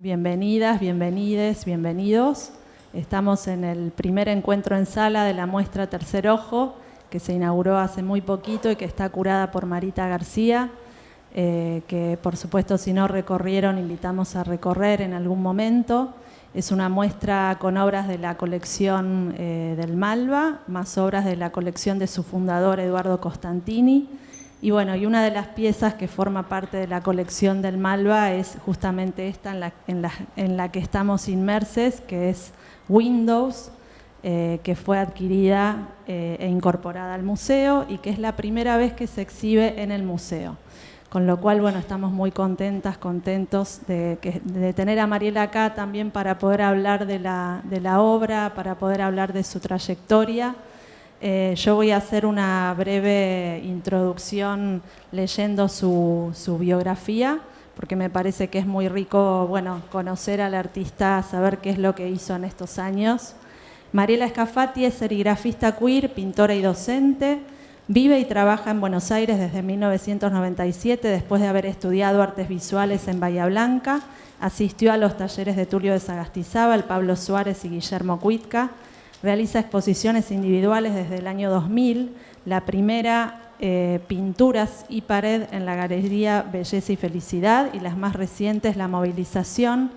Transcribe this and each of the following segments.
Bienvenidas, bienvenides, bienvenidos. Estamos en el primer encuentro en sala de la muestra Tercer Ojo, que se inauguró hace muy poquito y que está curada por Marita García, que por supuesto si no recorrieron, invitamos a recorrer en algún momento. Es una muestra con obras de la colección del Malva, más obras de la colección de su fundador Eduardo Costantini. Y bueno, y una de las piezas que forma parte de la colección del Malva es justamente esta en la que estamos inmersos, que es Windows, que fue adquirida e incorporada al museo y que es la primera vez que se exhibe en el museo. Con lo cual, bueno, estamos muy contentos de tener a Mariela acá también para poder hablar de la obra, para poder hablar de su trayectoria. Yo voy a hacer una breve introducción leyendo su biografía, porque me parece que es muy rico, bueno, conocer al artista, saber qué es lo que hizo en estos años. Mariela Scafati es serigrafista queer, pintora y docente. Vive y trabaja en Buenos Aires desde 1997, después de haber estudiado artes visuales en Bahía Blanca. Asistió a los talleres de Tulio de Sagastizábal, Pablo Suárez y Guillermo Cuitca. Realiza exposiciones individuales desde el año 2000, la primera Pinturas y Pared en la Galería Belleza y Felicidad, y las más recientes La Movilización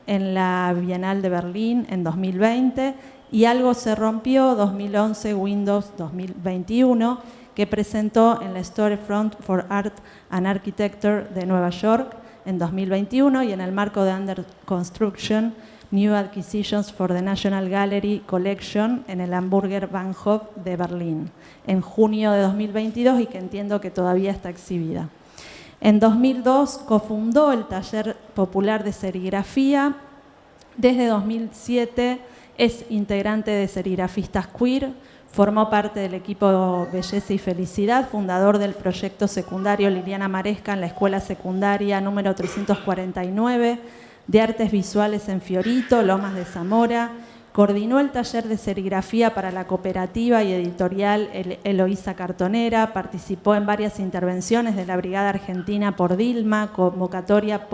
en la Bienal de Berlín en 2020, y Algo se rompió, 2011, Windows 2021, que presentó en la Storefront for Art and Architecture de Nueva York en 2021, y en el marco de Under Construction, New Acquisitions for the National Gallery Collection en el Hamburger Bahnhof de Berlín en junio de 2022, y que entiendo que todavía está exhibida. En 2002 cofundó el Taller Popular de Serigrafía. Desde 2007 es integrante de Serigrafistas Queer, formó parte del equipo Belleza y Felicidad, fundador del proyecto secundario Liliana Maresca en la Escuela Secundaria número 349, de Artes Visuales en Fiorito, Lomas de Zamora. Coordinó el taller de serigrafía para la cooperativa y editorial Eloísa Cartonera. Participó en varias intervenciones de la Brigada Argentina por Dilma, convocatoria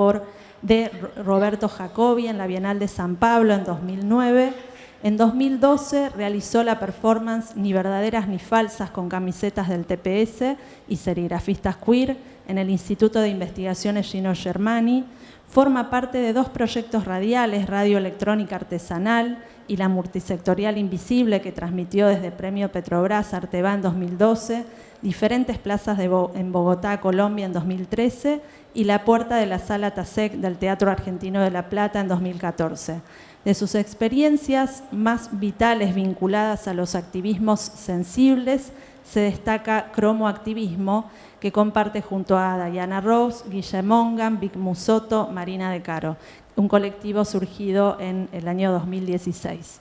de Roberto Jacobi en la Bienal de San Pablo en 2009. En 2012 realizó la performance Ni verdaderas ni falsas con camisetas del TPS y serigrafistas queer en el Instituto de Investigaciones Gino Germani. Forma parte de dos proyectos radiales, Radio Electrónica Artesanal y la Multisectorial Invisible, que transmitió desde Premio Petrobras Arteba en 2012, diferentes plazas en Bogotá, Colombia en 2013 y La Puerta de la Sala TASEC del Teatro Argentino de La Plata en 2014. De sus experiencias más vitales vinculadas a los activismos sensibles, se destaca Cromoactivismo, que comparte junto a Diana Ross, Guille Mongan, Vic Musotto, Marina De Caro, un colectivo surgido en el año 2016.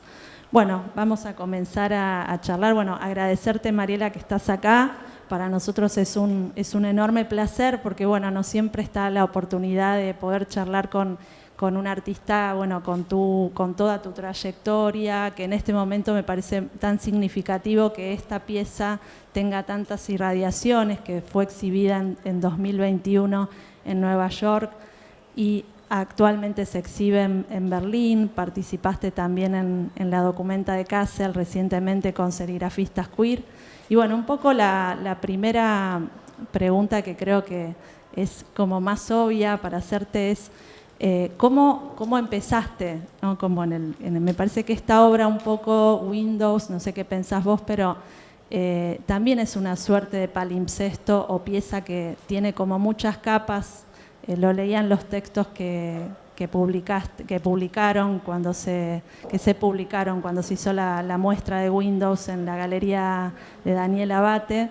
Bueno, vamos a comenzar a charlar. Bueno, agradecerte, Mariela, que estás acá. Para nosotros es un enorme placer porque, bueno, no siempre está la oportunidad de poder charlar con un artista, bueno, con toda tu trayectoria, que en este momento me parece tan significativo que esta pieza tenga tantas irradiaciones, que fue exhibida en 2021 en Nueva York y actualmente se exhibe en Berlín. Participaste también en la documenta de Kassel recientemente con serigrafistas queer. Y bueno, un poco la primera pregunta que creo que es como más obvia para hacerte es ¿cómo empezaste? ¿No? Como me parece que esta obra un poco Windows, no sé qué pensás vos, pero también es una suerte de palimpsesto o pieza que tiene como muchas capas. Lo leían los textos que publicaron cuando se hizo la muestra de Windows en la galería de Daniel Abate,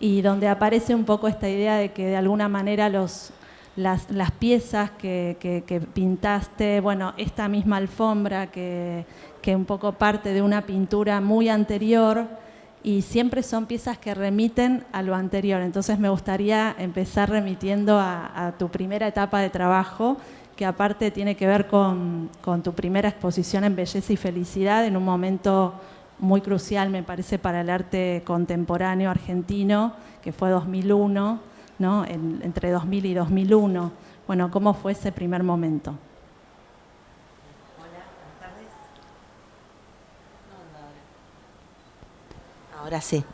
y donde aparece un poco esta idea de que de alguna manera las piezas que pintaste, bueno, esta misma alfombra que un poco parte de una pintura muy anterior, y siempre son piezas que remiten a lo anterior. Entonces me gustaría empezar remitiendo a tu primera etapa de trabajo, que aparte tiene que ver con tu primera exposición en Belleza y Felicidad, en un momento muy crucial, me parece, para el arte contemporáneo argentino, que fue 2001, ¿no? Entre 2000 y 2001. Bueno, ¿cómo fue ese primer momento? Ahora sí,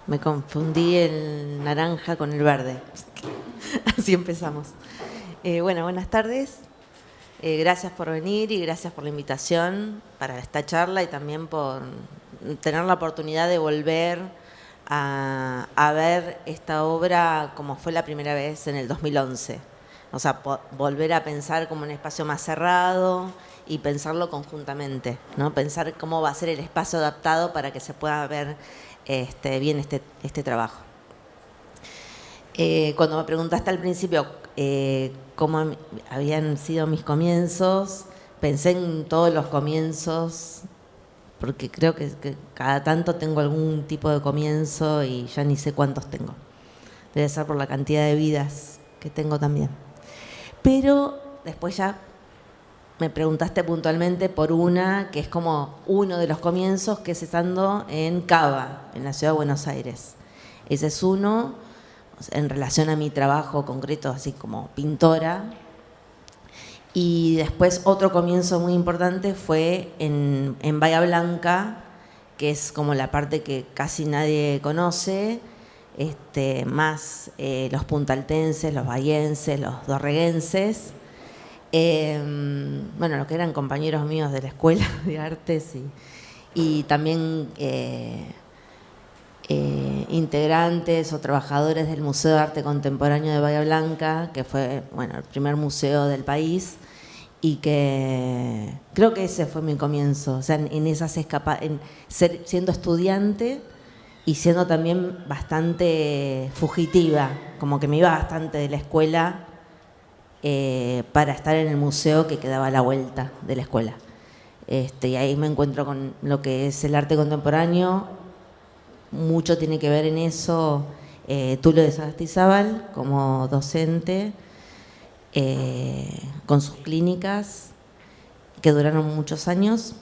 me confundí el naranja con el verde. Así empezamos. Bueno, buenas tardes. Gracias por venir y gracias por la invitación para esta charla y también por tener la oportunidad de volver a ver esta obra como fue la primera vez en el 2011. O sea, volver a pensar como un espacio más cerrado y pensarlo conjuntamente, ¿no? Pensar cómo va a ser el espacio adaptado para que se pueda ver bien este trabajo. Cuando me preguntaste al principio cómo habían sido mis comienzos, pensé en todos los comienzos, porque creo que cada tanto tengo algún tipo de comienzo y ya ni sé cuántos tengo. Debe ser por la cantidad de vidas que tengo también. Pero después ya me preguntaste puntualmente por una que es como uno de los comienzos, que es estando en Cava, en la ciudad de Buenos Aires. Ese es uno, en relación a mi trabajo concreto, así como pintora. Y después otro comienzo muy importante fue en Bahía Blanca, que es como la parte que casi nadie conoce, más los puntaltenses, los bahienses, los dorreguenses. Bueno, lo que eran compañeros míos de la Escuela de Artes y también integrantes o trabajadores del Museo de Arte Contemporáneo de Bahía Blanca, que fue, bueno, el primer museo del país, y que creo que ese fue mi comienzo, o sea, en esas siendo estudiante y siendo también bastante fugitiva, como que me iba bastante de la escuela para estar en el museo que quedaba a la vuelta de la escuela. Y ahí me encuentro con lo que es el arte contemporáneo. Mucho tiene que ver en eso Tulio de Sagastizábal como docente, con sus clínicas que duraron muchos años,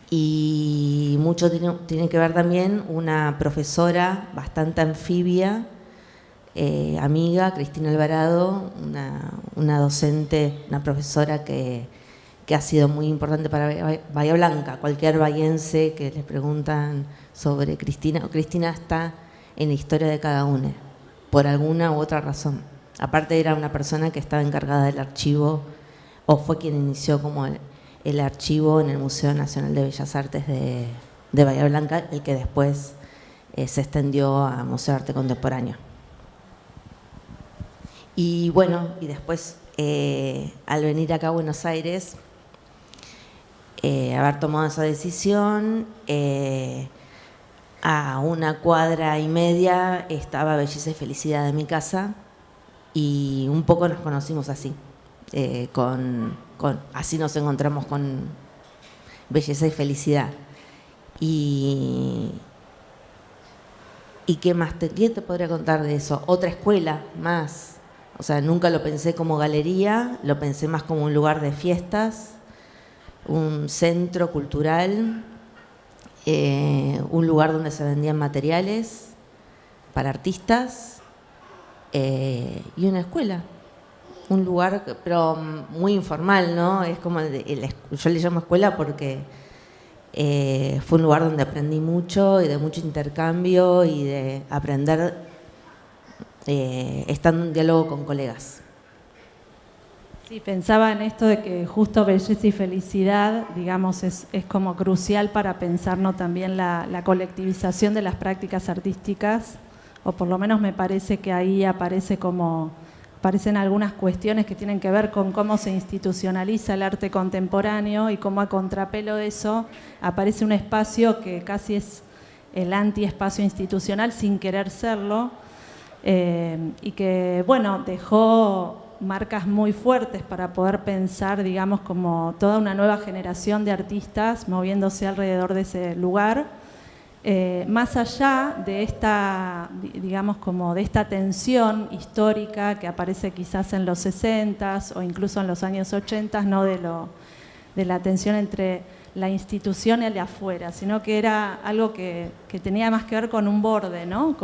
y mucho tiene que ver también una profesora bastante anfibia, amiga, Cristina Alvarado, una docente, una profesora que ha sido muy importante para Bahía Blanca. Cualquier bahiense que les preguntan sobre Cristina, Cristina está en la historia de cada uno, por alguna u otra razón. Aparte era una persona que estaba encargada del archivo, o fue quien inició como el archivo en el Museo Nacional de Bellas Artes de Bahía Blanca, el que después se extendió a Museo de Arte Contemporáneo. Y bueno, y después al venir acá a Buenos Aires, haber tomado esa decisión, a 1,5 cuadras estaba Belleza y Felicidad de mi casa, y un poco nos conocimos así, así nos encontramos con Belleza y Felicidad. Y ¿qué más qué te podría contar de eso? Otra escuela más, o sea, nunca lo pensé como galería, lo pensé más como un lugar de fiestas, un centro cultural, un lugar donde se vendían materiales para artistas, y una escuela, un lugar pero muy informal, ¿no? Es como yo le llamo escuela porque fue un lugar donde aprendí mucho y de mucho intercambio y de aprender estando en diálogo con colegas. Sí, pensaba en esto de que justo Belleza y Felicidad, digamos, es como crucial para pensar, ¿no?, también la colectivización de las prácticas artísticas, o por lo menos me parece que ahí aparecen algunas cuestiones que tienen que ver con cómo se institucionaliza el arte contemporáneo y cómo a contrapelo de eso aparece un espacio que casi es el anti-espacio institucional sin querer serlo, y que, bueno, dejó marcas muy fuertes para poder pensar, digamos, como toda una nueva generación de artistas moviéndose alrededor de ese lugar. Más allá de esta, digamos, como de esta tensión histórica que aparece quizás en los 60s o incluso en los años 80s, no de la tensión entre la institución y el de afuera, sino que era algo que tenía más que ver con un borde, ¿no?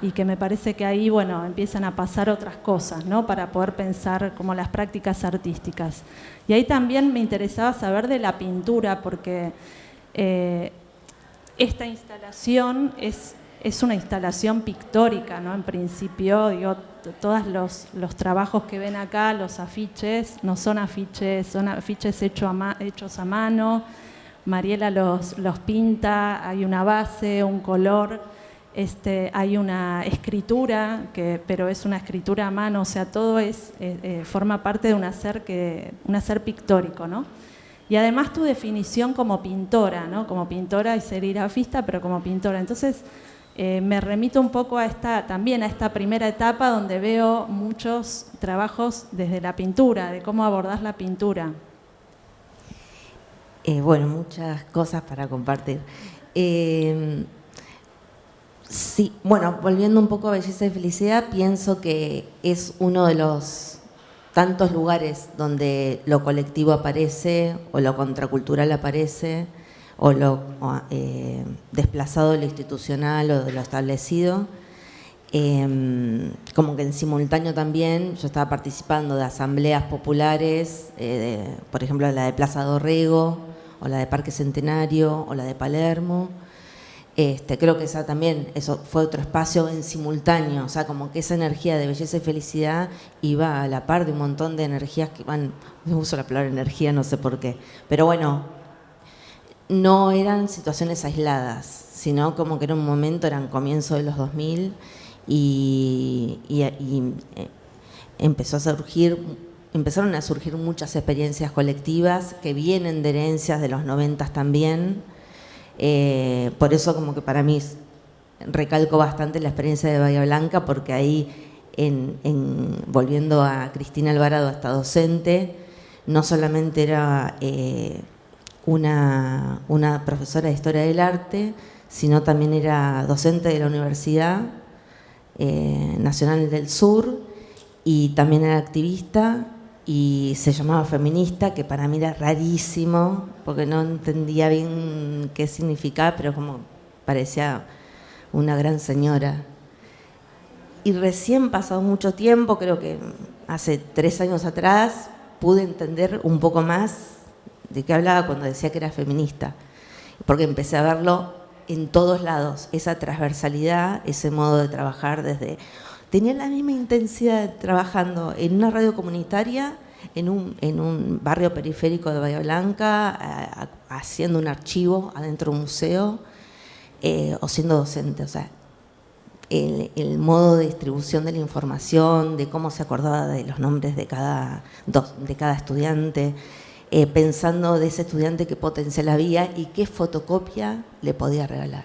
Y que me parece que ahí, bueno, empiezan a pasar otras cosas, ¿no?, para poder pensar como las prácticas artísticas. Y ahí también me interesaba saber de la pintura, porque esta instalación es una instalación pictórica, ¿no? En principio, digo, todos los trabajos que ven acá, los afiches, no son afiches, son afiches hechos a mano. Mariela los pinta, hay una base, un color, hay una escritura, pero es una escritura a mano, o sea, todo forma parte de un hacer pictórico, ¿no? Y además tu definición como pintora, ¿no? Como pintora y serigrafista, pero como pintora. Entonces, me remito un poco también a esta primera etapa donde veo muchos trabajos desde la pintura, de cómo abordás la pintura. Bueno, muchas cosas para compartir. Sí, bueno, volviendo un poco a Belleza y Felicidad, pienso que es uno de los tantos lugares donde lo colectivo aparece o lo contracultural aparece o lo desplazado de lo institucional o de lo establecido. Como que en simultáneo también yo estaba participando de asambleas populares, por ejemplo la de Plaza Dorrego o la de Parque Centenario o la de Palermo. Creo que eso fue otro espacio en simultáneo, o sea, como que esa energía de belleza y felicidad iba a la par de un montón de energías que van, no uso la palabra energía, no sé por qué, pero bueno, no eran situaciones aisladas, sino como que era un momento, eran comienzos de los 2000 y empezaron a surgir muchas experiencias colectivas que vienen de herencias de los 90 también. Por eso como que para mí recalco bastante la experiencia de Bahía Blanca, porque ahí, volviendo a Cristina Alvarado, esta docente, no solamente era una profesora de Historia del Arte, sino también era docente de la Universidad Nacional del Sur y también era activista y se llamaba feminista, que para mí era rarísimo, porque no entendía bien qué significaba, pero como parecía una gran señora. Y recién pasado mucho tiempo, creo que hace 3 años atrás, pude entender un poco más de qué hablaba cuando decía que era feminista, porque empecé a verlo en todos lados, esa transversalidad, ese modo de trabajar tenía la misma intensidad trabajando en una radio comunitaria, en un barrio periférico de Bahía Blanca, haciendo un archivo adentro de un museo, o siendo docente. O sea, el modo de distribución de la información, de cómo se acordaba de los nombres de cada estudiante, pensando de ese estudiante qué potencial había y qué fotocopia le podía regalar.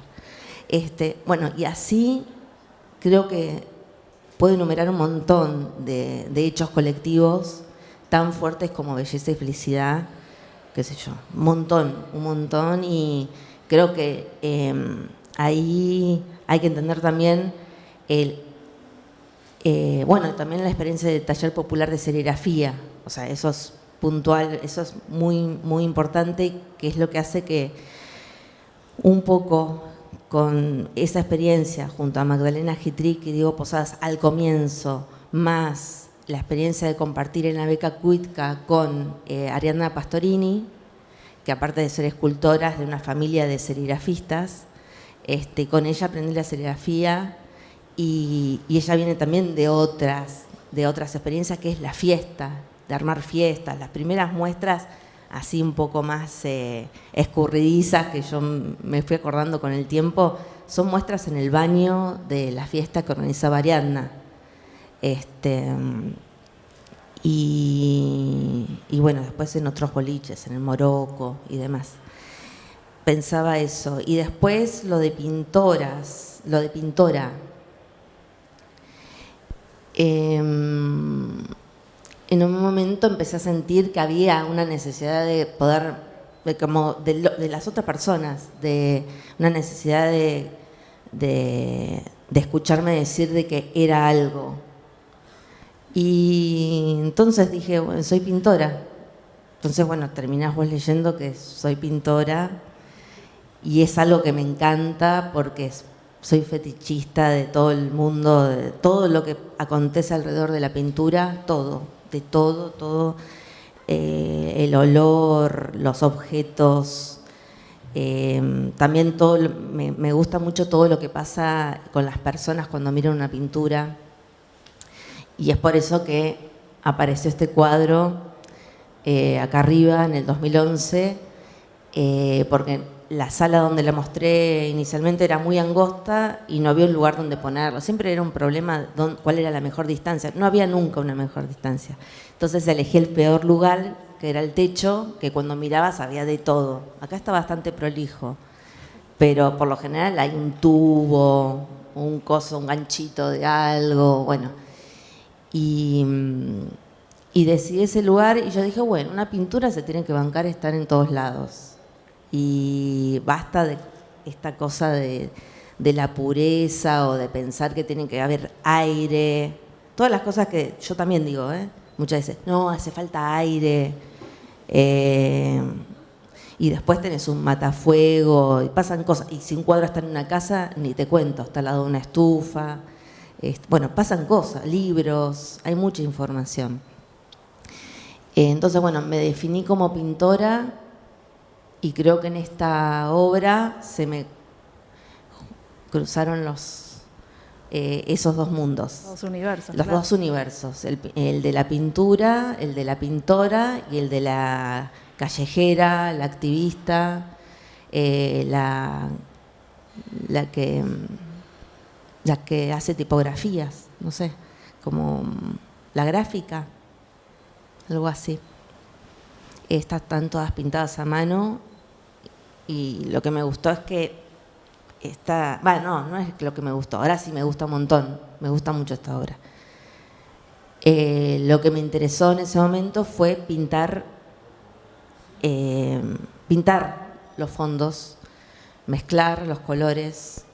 Bueno, y así creo que puedo enumerar un montón de hechos colectivos tan fuertes como Belleza y Felicidad, qué sé yo, un montón, y creo que ahí hay que entender también también la experiencia del taller popular de serigrafía, o sea, eso es puntual, eso es muy, muy importante, que es lo que hace que un poco con esa experiencia junto a Magdalena Gitric y Diego Posadas al comienzo, más la experiencia de compartir en la beca Cuitca con Ariadna Pastorini, que aparte de ser escultora es de una familia de serigrafistas, con ella aprendí la serigrafía y ella viene también de otras experiencias, que es la fiesta, de armar fiestas, las primeras muestras así un poco más escurridizas, que yo me fui acordando con el tiempo, son muestras en el baño de la fiesta que organizaba Ariadna. Y bueno, después en otros boliches, en el Morocco y demás. Pensaba eso. Y después lo de pintora. En un momento empecé a sentir que había una necesidad de poder, de las otras personas, de una necesidad de escucharme decir de que era algo. Y entonces dije, bueno, soy pintora. Entonces, bueno, terminás vos leyendo que soy pintora y es algo que me encanta porque soy fetichista de todo el mundo, de todo lo que acontece alrededor de la pintura, todo, el olor, los objetos, También me gusta mucho todo lo que pasa con las personas cuando miran una pintura, y es por eso que apareció este cuadro acá arriba en el 2011, porque la sala donde la mostré inicialmente era muy angosta y no había un lugar donde ponerlo. Siempre era un problema cuál era la mejor distancia. No había nunca una mejor distancia. Entonces elegí el peor lugar, que era el techo, que cuando mirabas había de todo. Acá está bastante prolijo, pero por lo general hay un tubo, un coso, un ganchito de algo, bueno. Y decidí ese lugar y yo dije, bueno, una pintura se tiene que bancar estar en todos lados. Y basta de esta cosa de la pureza o de pensar que tiene que haber aire. Todas las cosas que yo también digo, muchas veces, no, hace falta aire. Y después tenés un matafuego y pasan cosas. Y si un cuadro está en una casa, ni te cuento, está al lado de una estufa. Bueno, pasan cosas, libros, hay mucha información. Entonces, bueno, me definí como pintora y creo que en esta obra se me cruzaron esos dos mundos. Los universos. Los dos universos, el de la pintura, el de la pintora y el de la callejera, la activista, la que hace tipografías, no sé, como la gráfica, algo así. Están todas pintadas a mano y lo que me gustó es que no es lo que me gustó, ahora sí me gusta un montón, me gusta mucho esta obra. Lo que me interesó en ese momento fue pintar los fondos, mezclar los colores,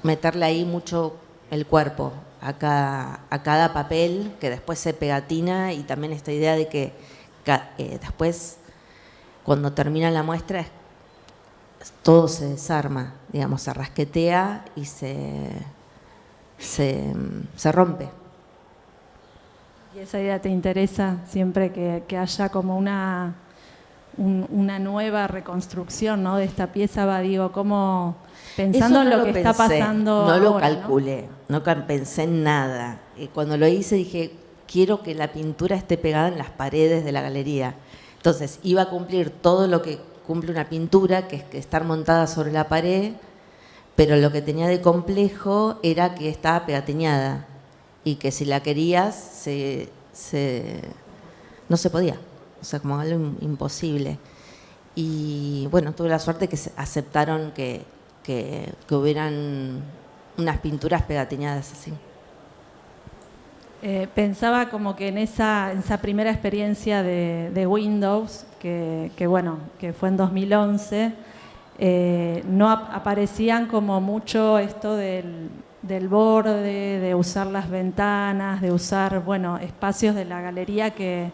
meterle ahí mucho el cuerpo a cada papel que después se pegatina, y también esta idea de que después cuando termina la muestra todo se desarma, digamos, se rasquetea y se rompe. ¿Y esa idea te interesa siempre que haya como una nueva reconstrucción, ¿no?, de esta pieza? Digo, ¿cómo, pensando en lo que está pasando no lo ahora, calculé, no pensé en nada. Cuando lo hice dije, quiero que la pintura esté pegada en las paredes de la galería. Entonces iba a cumplir todo lo que cumple una pintura, que es que estar montada sobre la pared, pero lo que tenía de complejo era que estaba pegatiñada y que si la querías no se podía, o sea, como algo imposible. Y bueno, tuve la suerte que aceptaron que hubieran unas pinturas pegatiñadas así. Pensaba como que en esa primera experiencia de Windows, que fue en 2011, no aparecían como mucho esto del borde, de usar las ventanas, de usar, espacios de la galería que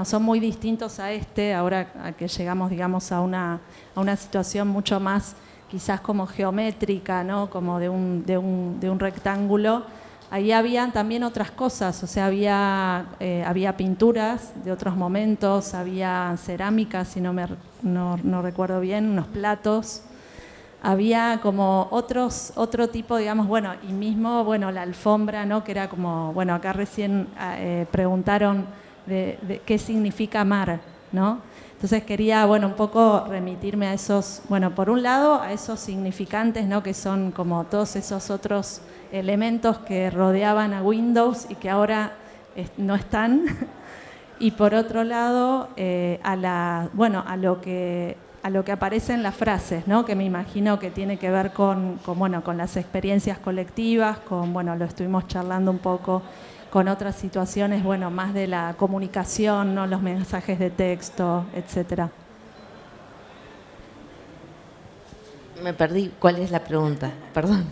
son muy distintos a ahora a que llegamos, digamos, a una situación mucho más quizás como geométrica, ¿no?, como de un rectángulo. Ahí habían también otras cosas, o sea, había pinturas de otros momentos, había cerámica, si no recuerdo bien, unos platos, había como otro tipo, digamos, y mismo, la alfombra, ¿no?, que era como, acá recién preguntaron de qué significa mar, ¿no? Entonces quería, un poco remitirme a esos, por un lado, a esos significantes, ¿no?, que son como todos esos otros elementos que rodeaban a Windows y que ahora no están. Y por otro lado, a lo que aparece en las frases, ¿no?, que me imagino que tiene que ver con las experiencias colectivas, lo estuvimos charlando un poco con otras situaciones, más de la comunicación, ¿no?, los mensajes de texto, etcétera. Me perdí. ¿Cuál es la pregunta? Perdón.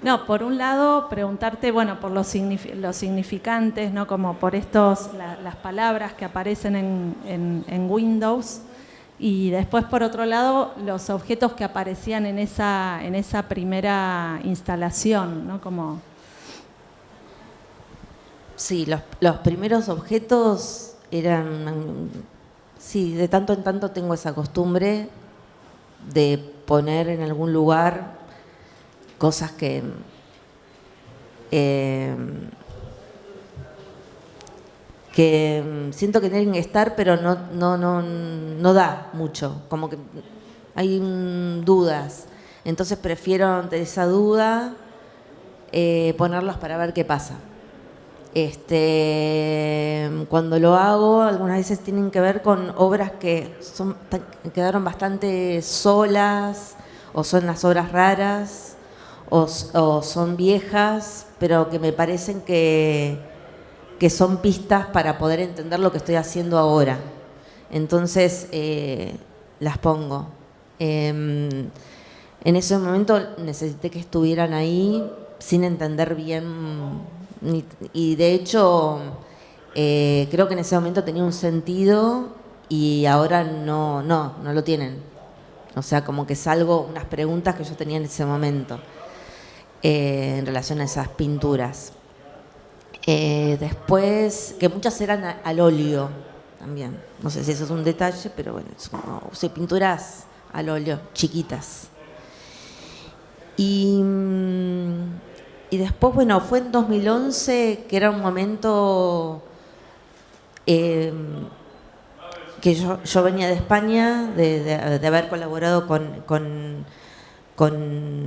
No, por un lado, preguntarte, por los significantes, ¿no?, como por las palabras que aparecen en Windows, y después, por otro lado, los objetos que aparecían en esa primera instalación, ¿no?, como... Sí, los primeros objetos eran Sí, de tanto en tanto tengo esa costumbre de poner en algún lugar cosas que siento que tienen que estar, pero no da mucho, como que hay dudas. Entonces prefiero ante esa duda ponerlas para ver qué pasa. Cuando lo hago, algunas veces tienen que ver con obras que quedaron bastante solas, o son las obras raras, o son viejas, pero que me parecen que son pistas para poder entender lo que estoy haciendo ahora. Entonces, las pongo. En ese momento necesité que estuvieran ahí sin entender bien, y de hecho creo que en ese momento tenía un sentido y ahora no lo tienen. O sea, como que salgo unas preguntas que yo tenía en ese momento en relación a esas pinturas. Después, que muchas eran al óleo también. No sé si eso es un detalle, pero bueno, son pinturas al óleo, chiquitas. Y después, bueno, fue en 2011, que era un momento que yo venía de España, de haber colaborado con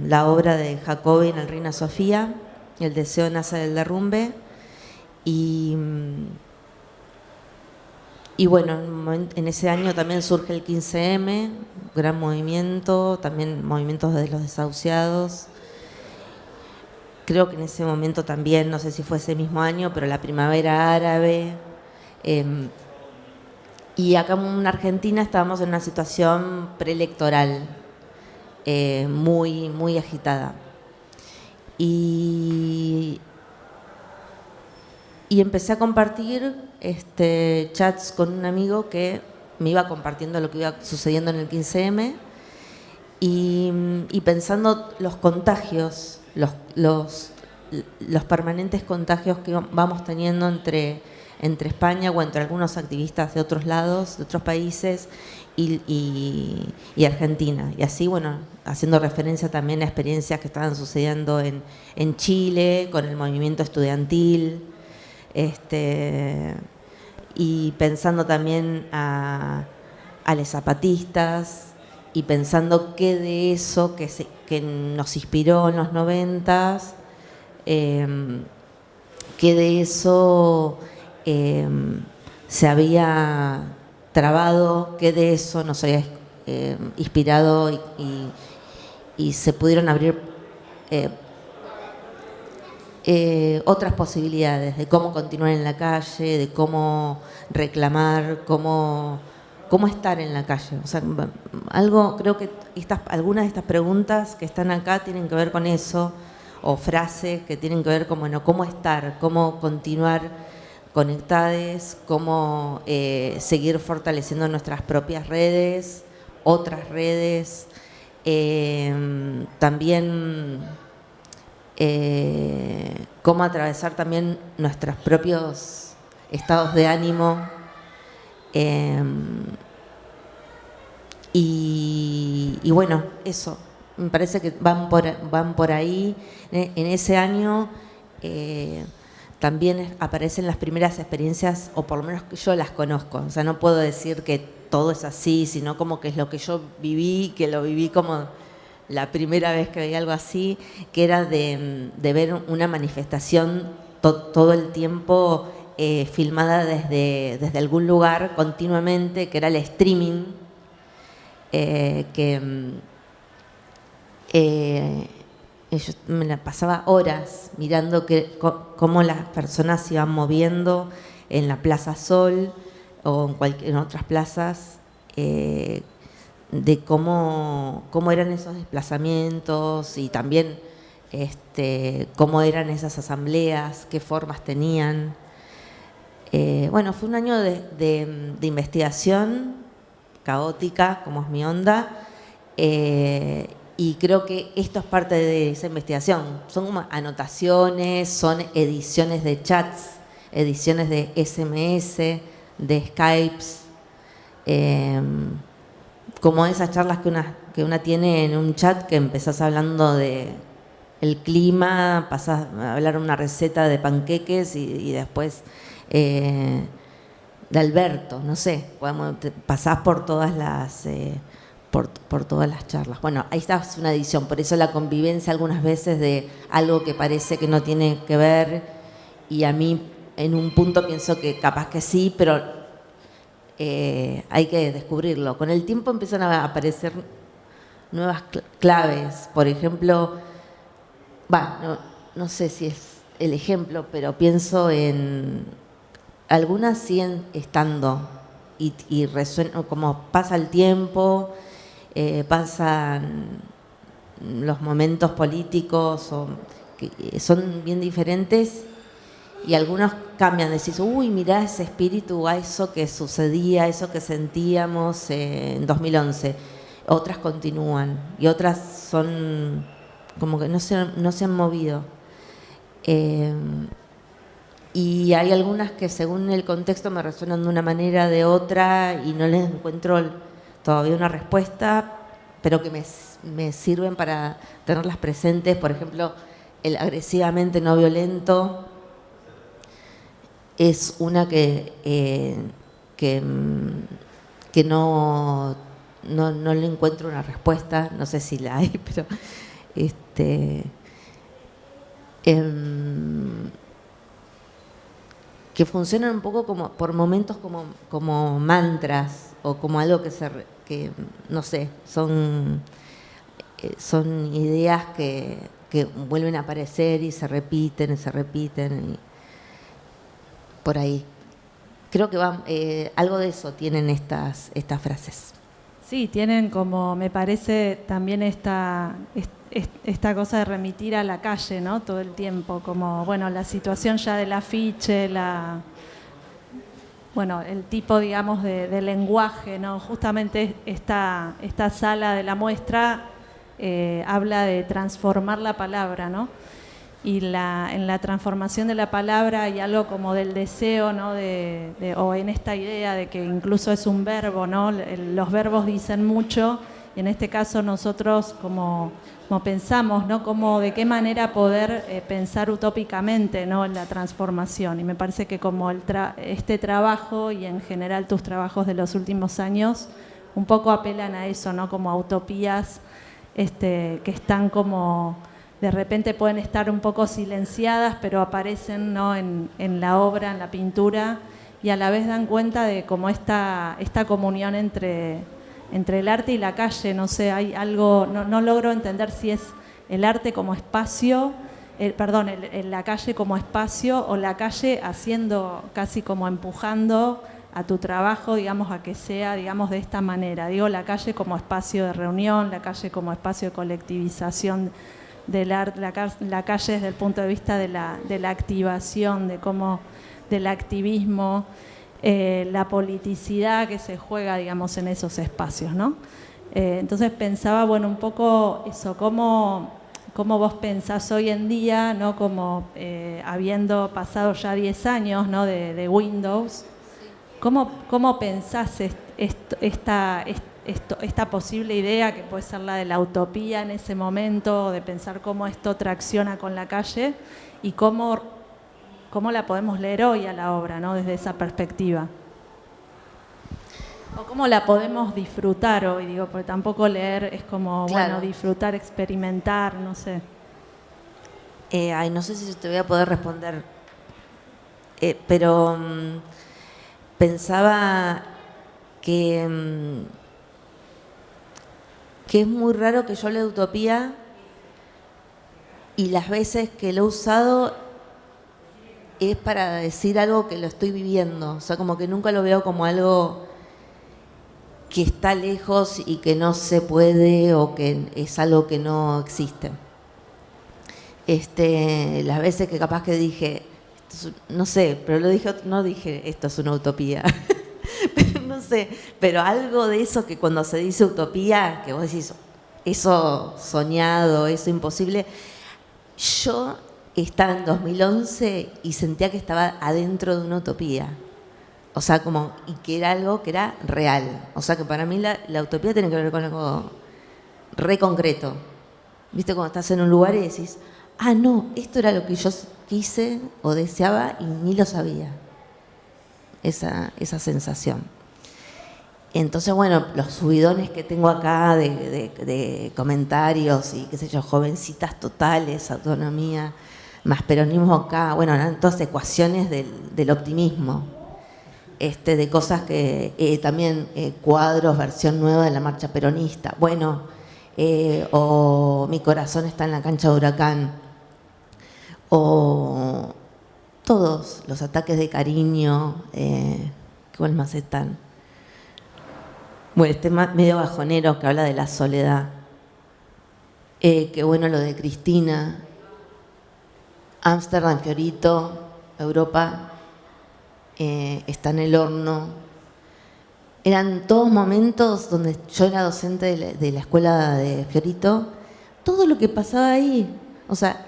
la obra de Jacobi en el Reina Sofía, El deseo nace del derrumbe. Y bueno, en ese año también surge el 15M, gran movimiento, también movimientos de los desahuciados. Creo que en ese momento también, no sé si fue ese mismo año, pero la primavera árabe. Y acá en Argentina estábamos en una situación preelectoral muy agitada. Y empecé a compartir chats con un amigo que me iba compartiendo lo que iba sucediendo en el 15M y pensando los contagios, los permanentes contagios que vamos teniendo entre España o entre algunos activistas de otros lados, de otros países y Argentina. Y así, bueno, haciendo referencia también a experiencias que estaban sucediendo en Chile con el movimiento estudiantil. Y pensando también a los zapatistas y pensando qué de eso que nos inspiró en los 90s, qué de eso se había trabado, qué de eso nos había inspirado y se pudieron abrir otras posibilidades de cómo continuar en la calle, de cómo reclamar, cómo estar en la calle. O sea, creo que algunas de estas preguntas que están acá tienen que ver con eso, o frases que tienen que ver con, bueno, cómo estar, cómo continuar conectadas, cómo seguir fortaleciendo nuestras propias redes, otras redes, también cómo atravesar también nuestros propios estados de ánimo, y bueno, eso, me parece que van por ahí. En ese año también aparecen las primeras experiencias, o por lo menos yo las conozco, o sea, no puedo decir que todo es así, sino como que es lo que yo viví, que lo viví como la primera vez que veía algo así, que era de ver una manifestación todo el tiempo filmada desde algún lugar continuamente, que era el streaming, yo me la pasaba horas mirando cómo las personas se iban moviendo en la Plaza Sol o en otras plazas, de cómo eran esos desplazamientos y también cómo eran esas asambleas, qué formas tenían. Bueno, fue un año de investigación caótica, como es mi onda, y creo que esto es parte de esa investigación. Son como anotaciones, son ediciones de chats, ediciones de SMS, de Skypes, como esas charlas que una tiene en un chat, que empezás hablando de el clima, pasás a hablar una receta de panqueques y después de Alberto, no sé, pasás por todas las por todas las charlas. Bueno, ahí está una edición, por eso la convivencia algunas veces de algo que parece que no tiene que ver, y a mí en un punto pienso que capaz que sí, pero hay que descubrirlo. Con el tiempo empiezan a aparecer nuevas claves, por ejemplo, no sé si es el ejemplo, pero pienso en algunas siguen estando y resuenan, como pasa el tiempo, pasan los momentos políticos, que son bien diferentes, y algunos cambian, decís, uy, mirá ese espíritu, a eso que sucedía, eso que sentíamos en 2011. Otras continúan y otras son como que no se han movido. Y hay algunas que según el contexto me resuenan de una manera, de otra, y no les encuentro todavía una respuesta, pero que me sirven para tenerlas presentes. Por ejemplo, el agresivamente no violento es una que no le encuentro una respuesta, no sé si la hay, pero que funcionan un poco como por momentos como mantras, o como algo que no sé, son ideas que vuelven a aparecer y se repiten y por ahí. Creo que algo de eso tienen estas frases. Sí, tienen como, me parece, también esta cosa de remitir a la calle, ¿no? Todo el tiempo, como, bueno, la situación ya del afiche, el tipo, digamos, de lenguaje, ¿no? Justamente esta sala de la muestra habla de transformar la palabra, ¿no? Y en la transformación de la palabra hay algo como del deseo, ¿no? O en esta idea de que incluso es un verbo, ¿no? Los verbos dicen mucho, y en este caso nosotros como pensamos, ¿no? Como de qué manera poder pensar utópicamente, ¿no? En la transformación. Y me parece que como este trabajo y en general tus trabajos de los últimos años un poco apelan a eso, ¿no? Como a utopías que están como de repente pueden estar un poco silenciadas, pero aparecen, ¿no? en la obra, en la pintura, y a la vez dan cuenta de cómo esta comunión entre el arte y la calle. No sé, hay algo, no logro entender si es el arte como espacio, la calle como espacio, o la calle haciendo, casi como empujando a tu trabajo, digamos, a que sea, digamos, de esta manera. Digo, la calle como espacio de reunión, la calle como espacio de colectivización del arte, la calle desde el punto de vista de la activación, del activismo, la politicidad que se juega, digamos, en esos espacios, ¿no? Entonces pensaba, bueno, un poco eso, cómo vos pensás hoy en día, ¿no? Como habiendo pasado ya 10 años, ¿no? de Windows, ¿cómo pensás esta posible idea que puede ser la de la utopía en ese momento, de pensar cómo esto tracciona con la calle, y cómo la podemos leer hoy a la obra, ¿no? Desde esa perspectiva? O cómo la podemos disfrutar hoy, digo, porque tampoco leer es como, claro, bueno, disfrutar, experimentar, no sé. No sé si te voy a poder responder, pero pensaba que es muy raro que yo lea utopía, y las veces que lo he usado es para decir algo que lo estoy viviendo. O sea, como que nunca lo veo como algo que está lejos y que no se puede, o que es algo que no existe. Las veces que capaz que dije, no sé, pero no dije esto es una utopía. No sé, pero algo de eso que cuando se dice utopía, que vos decís, eso soñado, eso imposible. Yo estaba en 2011 y sentía que estaba adentro de una utopía. O sea, como, y que era algo que era real. O sea, que para mí la utopía tiene que ver con algo re concreto. ¿Viste? Cuando estás en un lugar y decís, ah, no, esto era lo que yo quise o deseaba y ni lo sabía. Esa sensación. Entonces, bueno, los subidones que tengo acá de comentarios y qué sé yo, jovencitas totales, autonomía, más peronismo acá, bueno, eran todas ecuaciones del optimismo, de cosas que también cuadros, versión nueva de la marcha peronista, bueno, o Mi corazón está en la cancha de Huracán, o todos los ataques de cariño, ¿cuál más están? Bueno, medio bajonero que habla de la soledad. Qué bueno lo de Cristina. Ámsterdam, Fiorito, Europa, está en el horno. Eran todos momentos donde yo era docente de la escuela de Fiorito. Todo lo que pasaba ahí. O sea,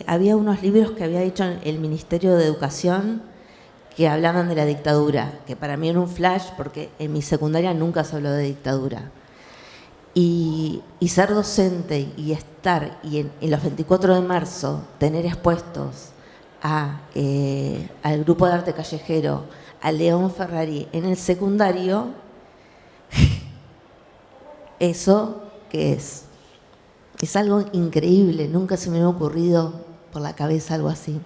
había unos libros que había hecho el Ministerio de Educación que hablaban de la dictadura, que para mí era un flash porque en mi secundaria nunca se habló de dictadura. Y ser docente y estar, y en los 24 de marzo, tener expuestos al grupo de arte callejero, a León Ferrari en el secundario, ¿eso qué es? Es algo increíble, nunca se me había ocurrido por la cabeza algo así.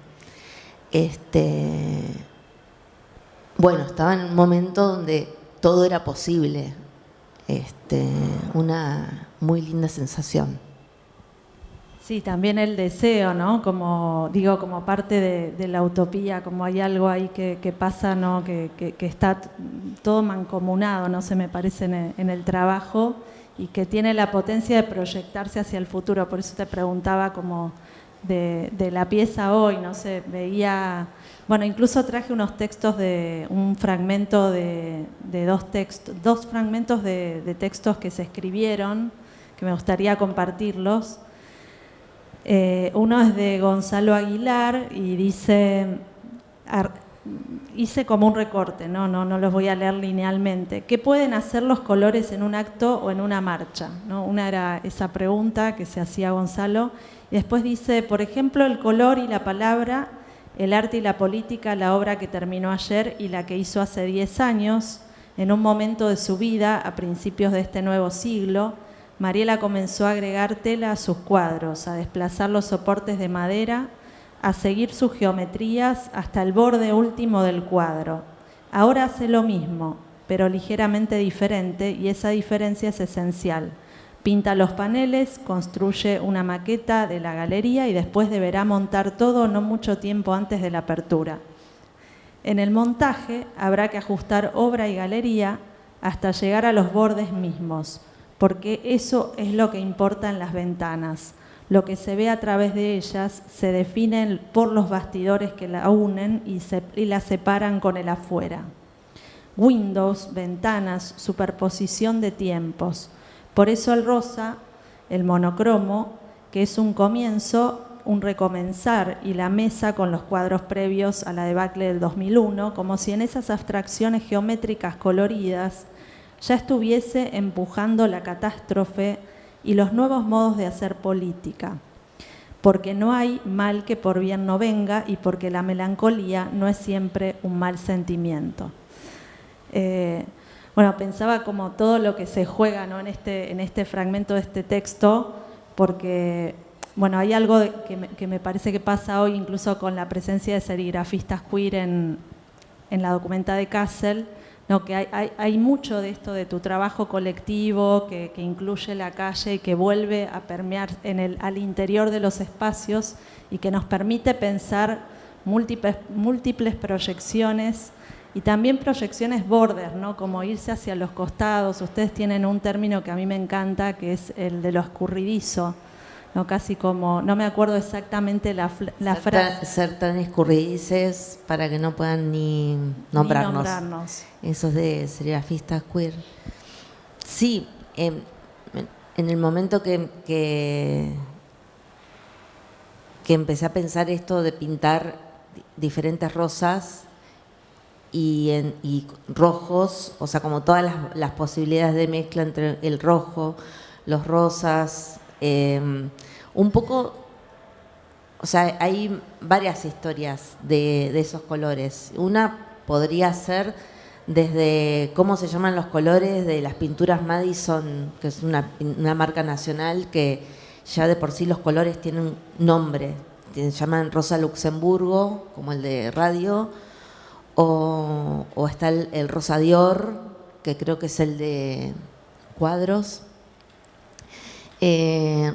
Bueno, estaba en un momento donde todo era posible. Una muy linda sensación. Sí, también el deseo, ¿no? Como parte de la utopía, como hay algo ahí que pasa, ¿no? Que está todo mancomunado, no sé, me parece en el trabajo y que tiene la potencia de proyectarse hacia el futuro. Por eso te preguntaba como de la pieza hoy, no sé, veía... Bueno, incluso traje unos textos un fragmento de dos fragmentos de textos que se escribieron, que me gustaría compartirlos. Uno es de Gonzalo Aguilar y dice, hice como un recorte, no los voy a leer linealmente. ¿Qué pueden hacer los colores en un acto o en una marcha? ¿No? Una era esa pregunta que se hacía Gonzalo. Y después dice, por ejemplo, el color y la palabra, el arte y la política, la obra que terminó ayer y la que hizo hace 10 años, en un momento de su vida, a principios de este nuevo siglo, Mariela comenzó a agregar tela a sus cuadros, a desplazar los soportes de madera, a seguir sus geometrías hasta el borde último del cuadro. Ahora hace lo mismo, pero ligeramente diferente, y esa diferencia es esencial. Pinta los paneles, construye una maqueta de la galería y después deberá montar todo no mucho tiempo antes de la apertura. En el montaje habrá que ajustar obra y galería hasta llegar a los bordes mismos, porque eso es lo que importa en las ventanas. Lo que se ve a través de ellas se define por los bastidores que la unen y la separan con el afuera. Windows, ventanas, superposición de tiempos. Por eso el rosa, el monocromo, que es un comienzo, un recomenzar, y la mesa con los cuadros previos a la debacle del 2001, como si en esas abstracciones geométricas coloridas ya estuviese empujando la catástrofe y los nuevos modos de hacer política. Porque no hay mal que por bien no venga y porque la melancolía no es siempre un mal sentimiento. Bueno, pensaba como todo lo que se juega, ¿no? en este fragmento de este texto, porque bueno, hay algo que me parece que pasa hoy, incluso con la presencia de serigrafistas queer en la documenta de Kassel, ¿no? Que hay mucho de esto de tu trabajo colectivo que incluye la calle y que vuelve a permear al interior de los espacios y que nos permite pensar múltiples proyecciones y también proyecciones border, ¿no? Como irse hacia los costados. Ustedes tienen un término que a mí me encanta, que es el de lo escurridizo, ¿no? Casi como, no me acuerdo exactamente la frase. Ser tan escurridices para que no puedan ni nombrarnos. Esos de serigrafistas queer. Sí, en el momento que empecé a pensar esto de pintar diferentes rosas, y rojos, o sea, como todas las posibilidades de mezcla entre el rojo, los rosas, un poco, o sea, hay varias historias de esos colores. Una podría ser desde cómo se llaman los colores de las pinturas Madison, que es una marca nacional que ya de por sí los colores tienen nombre, se llaman rosa Luxemburgo, como el de radio, o está el rosa Dior, que creo que es el de cuadros,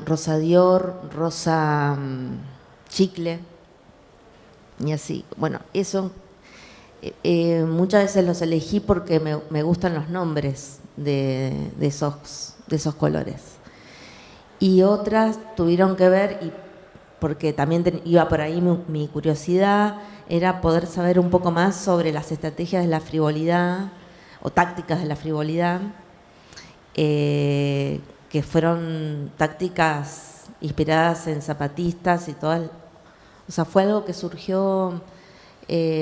rosa Dior, rosa chicle, y así. Bueno, eso muchas veces los elegí porque me gustan los nombres de esos colores. Y otras tuvieron que ver, y porque también iba por ahí mi curiosidad, era poder saber un poco más sobre las estrategias de la frivolidad o tácticas de la frivolidad, que fueron tácticas inspiradas en zapatistas y todas. O sea, fue algo que surgió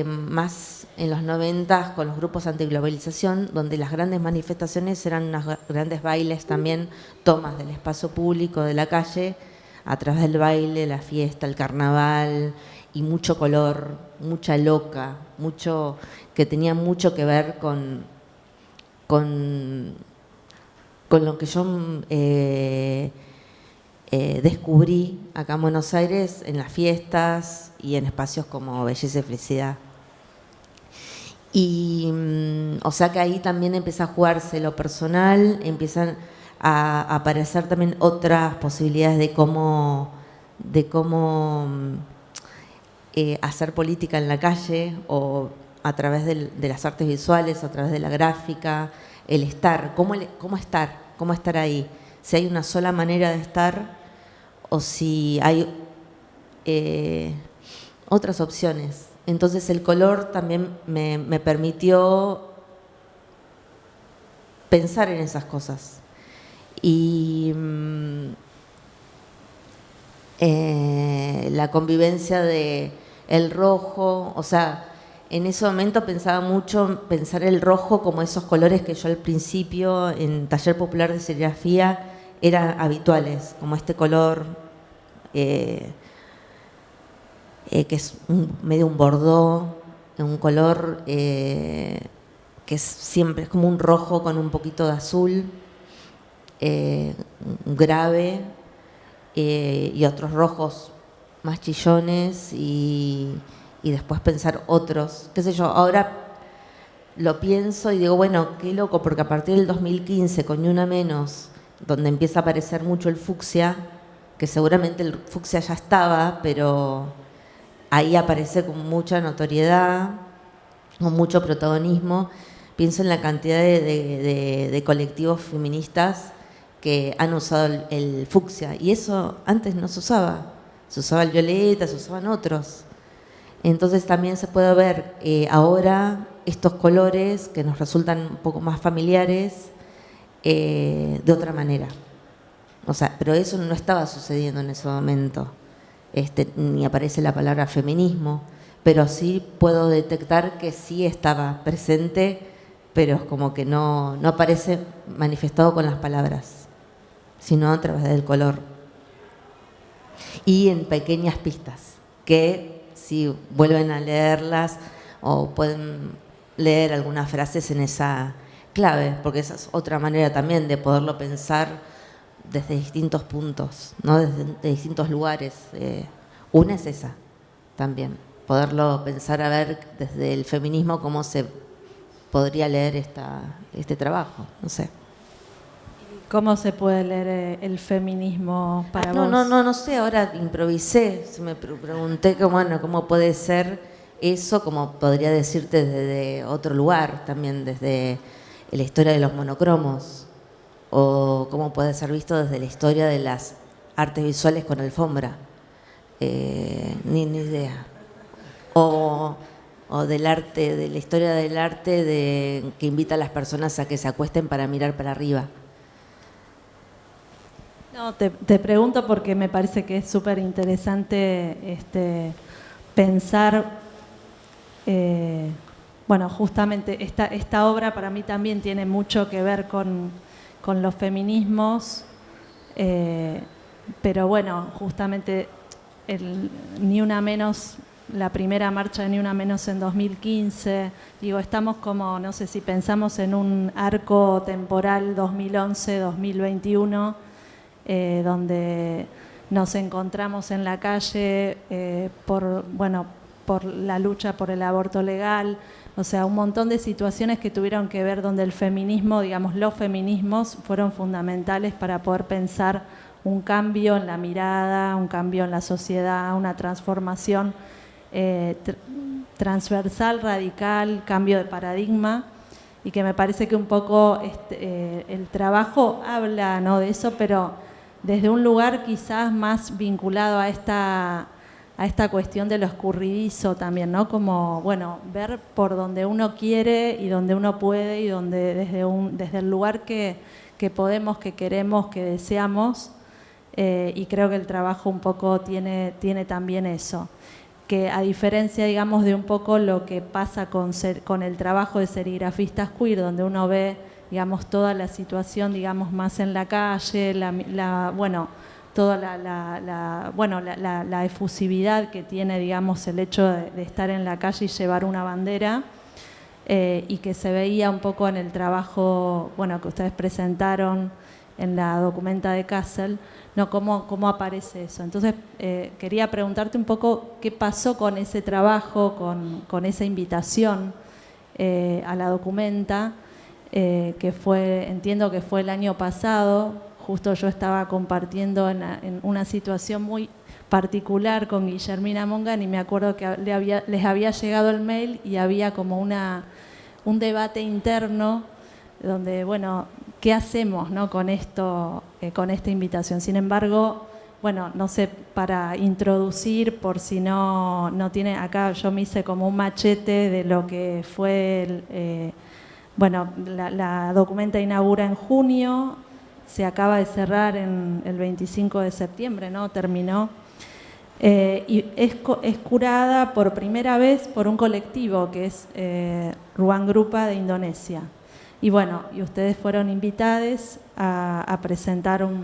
más en los 90 con los grupos antiglobalización, donde las grandes manifestaciones eran unos grandes bailes también, tomas del espacio público, de la calle, a través del baile, la fiesta, el carnaval, y mucho color, mucha loca, mucho que tenía mucho que ver con lo que yo descubrí acá en Buenos Aires en las fiestas y en espacios como Belleza y Felicidad. Y o sea que ahí también empieza a jugarse lo personal, empiezan a aparecer también otras posibilidades de cómo hacer política en la calle, o a través de las artes visuales, a través de la gráfica, el estar, cómo estar ahí, si hay una sola manera de estar o si hay otras opciones. Entonces el color también me permitió pensar en esas cosas. Y la convivencia de el rojo, o sea, en ese momento pensaba mucho pensar el rojo como esos colores que yo al principio en taller popular de serigrafía eran habituales, como este color que es medio un bordó, un color que siempre es como un rojo con un poquito de azul, grave, y otros rojos más chillones, y después pensar otros, qué sé yo. Ahora lo pienso y digo, bueno, qué loco, porque a partir del 2015, con Ni Una Menos, donde empieza a aparecer mucho el fucsia, que seguramente el fucsia ya estaba, pero ahí aparece con mucha notoriedad, con mucho protagonismo. Pienso en la cantidad de colectivos feministas que han usado el fucsia, y eso antes no se usaba el violeta, se usaban otros. Entonces también se puede ver ahora estos colores que nos resultan un poco más familiares de otra manera. O sea, pero eso no estaba sucediendo en ese momento. Ni aparece la palabra feminismo, pero sí puedo detectar que sí estaba presente, pero es como que no aparece manifestado con las palabras, sino a través del color. Y en pequeñas pistas, que si vuelven a leerlas o pueden leer algunas frases en esa clave, porque esa es otra manera también de poderlo pensar desde distintos puntos, ¿no? Desde distintos lugares. Una es esa también, poderlo pensar, a ver desde el feminismo cómo se podría leer este trabajo, no sé. ¿Cómo se puede leer el feminismo para vos? No sé, ahora improvisé, me pregunté cómo puede ser eso, como podría decirte desde otro lugar, también desde la historia de los monocromos, o cómo puede ser visto desde la historia de las artes visuales con alfombra, ni idea. O del arte, de la historia del arte que invita a las personas a que se acuesten para mirar para arriba. No, te pregunto porque me parece que es súper interesante pensar bueno, justamente esta obra para mí también tiene mucho que ver con los feminismos, pero bueno, justamente Ni Una Menos, la primera marcha de Ni Una Menos en 2015, digo, estamos como, no sé si pensamos en un arco temporal 2011-2021, donde nos encontramos en la calle por la lucha por el aborto legal, o sea, un montón de situaciones que tuvieron que ver donde el feminismo, digamos, los feminismos fueron fundamentales para poder pensar un cambio en la mirada, un cambio en la sociedad, una transformación transversal, radical, cambio de paradigma, y que me parece que un poco el trabajo habla, ¿no?, de eso, pero desde un lugar quizás más vinculado a esta cuestión de lo escurridizo también, ¿no? Como, bueno, ver por donde uno quiere y donde uno puede y donde desde el lugar que podemos, que queremos, que deseamos, y creo que el trabajo un poco tiene también eso, que a diferencia, digamos, de un poco lo que pasa con el trabajo de serigrafistas queer, donde uno ve, digamos, toda la situación, digamos, más en la calle, toda la efusividad que tiene, digamos, el hecho de estar en la calle y llevar una bandera, y que se veía un poco en el trabajo, bueno, que ustedes presentaron en la documenta de Kassel, ¿no? ¿Cómo aparece eso? Entonces, quería preguntarte un poco qué pasó con ese trabajo, con esa invitación a la documenta, que entiendo que fue el año pasado. Justo yo estaba compartiendo en una situación muy particular con Guillermina Mongan, y me acuerdo que les había llegado el mail y había como un debate interno donde, bueno, ¿qué hacemos, ¿no?, con esto, con esta invitación? Sin embargo, bueno, no sé, para introducir, por si no tiene, acá yo me hice como un machete de lo que fue la documenta inaugura en junio, se acaba de cerrar el 25 de septiembre, ¿no? Terminó. Y es curada por primera vez por un colectivo que es Ruang Grupa de Indonesia. Y bueno, y ustedes fueron invitados a presentarse,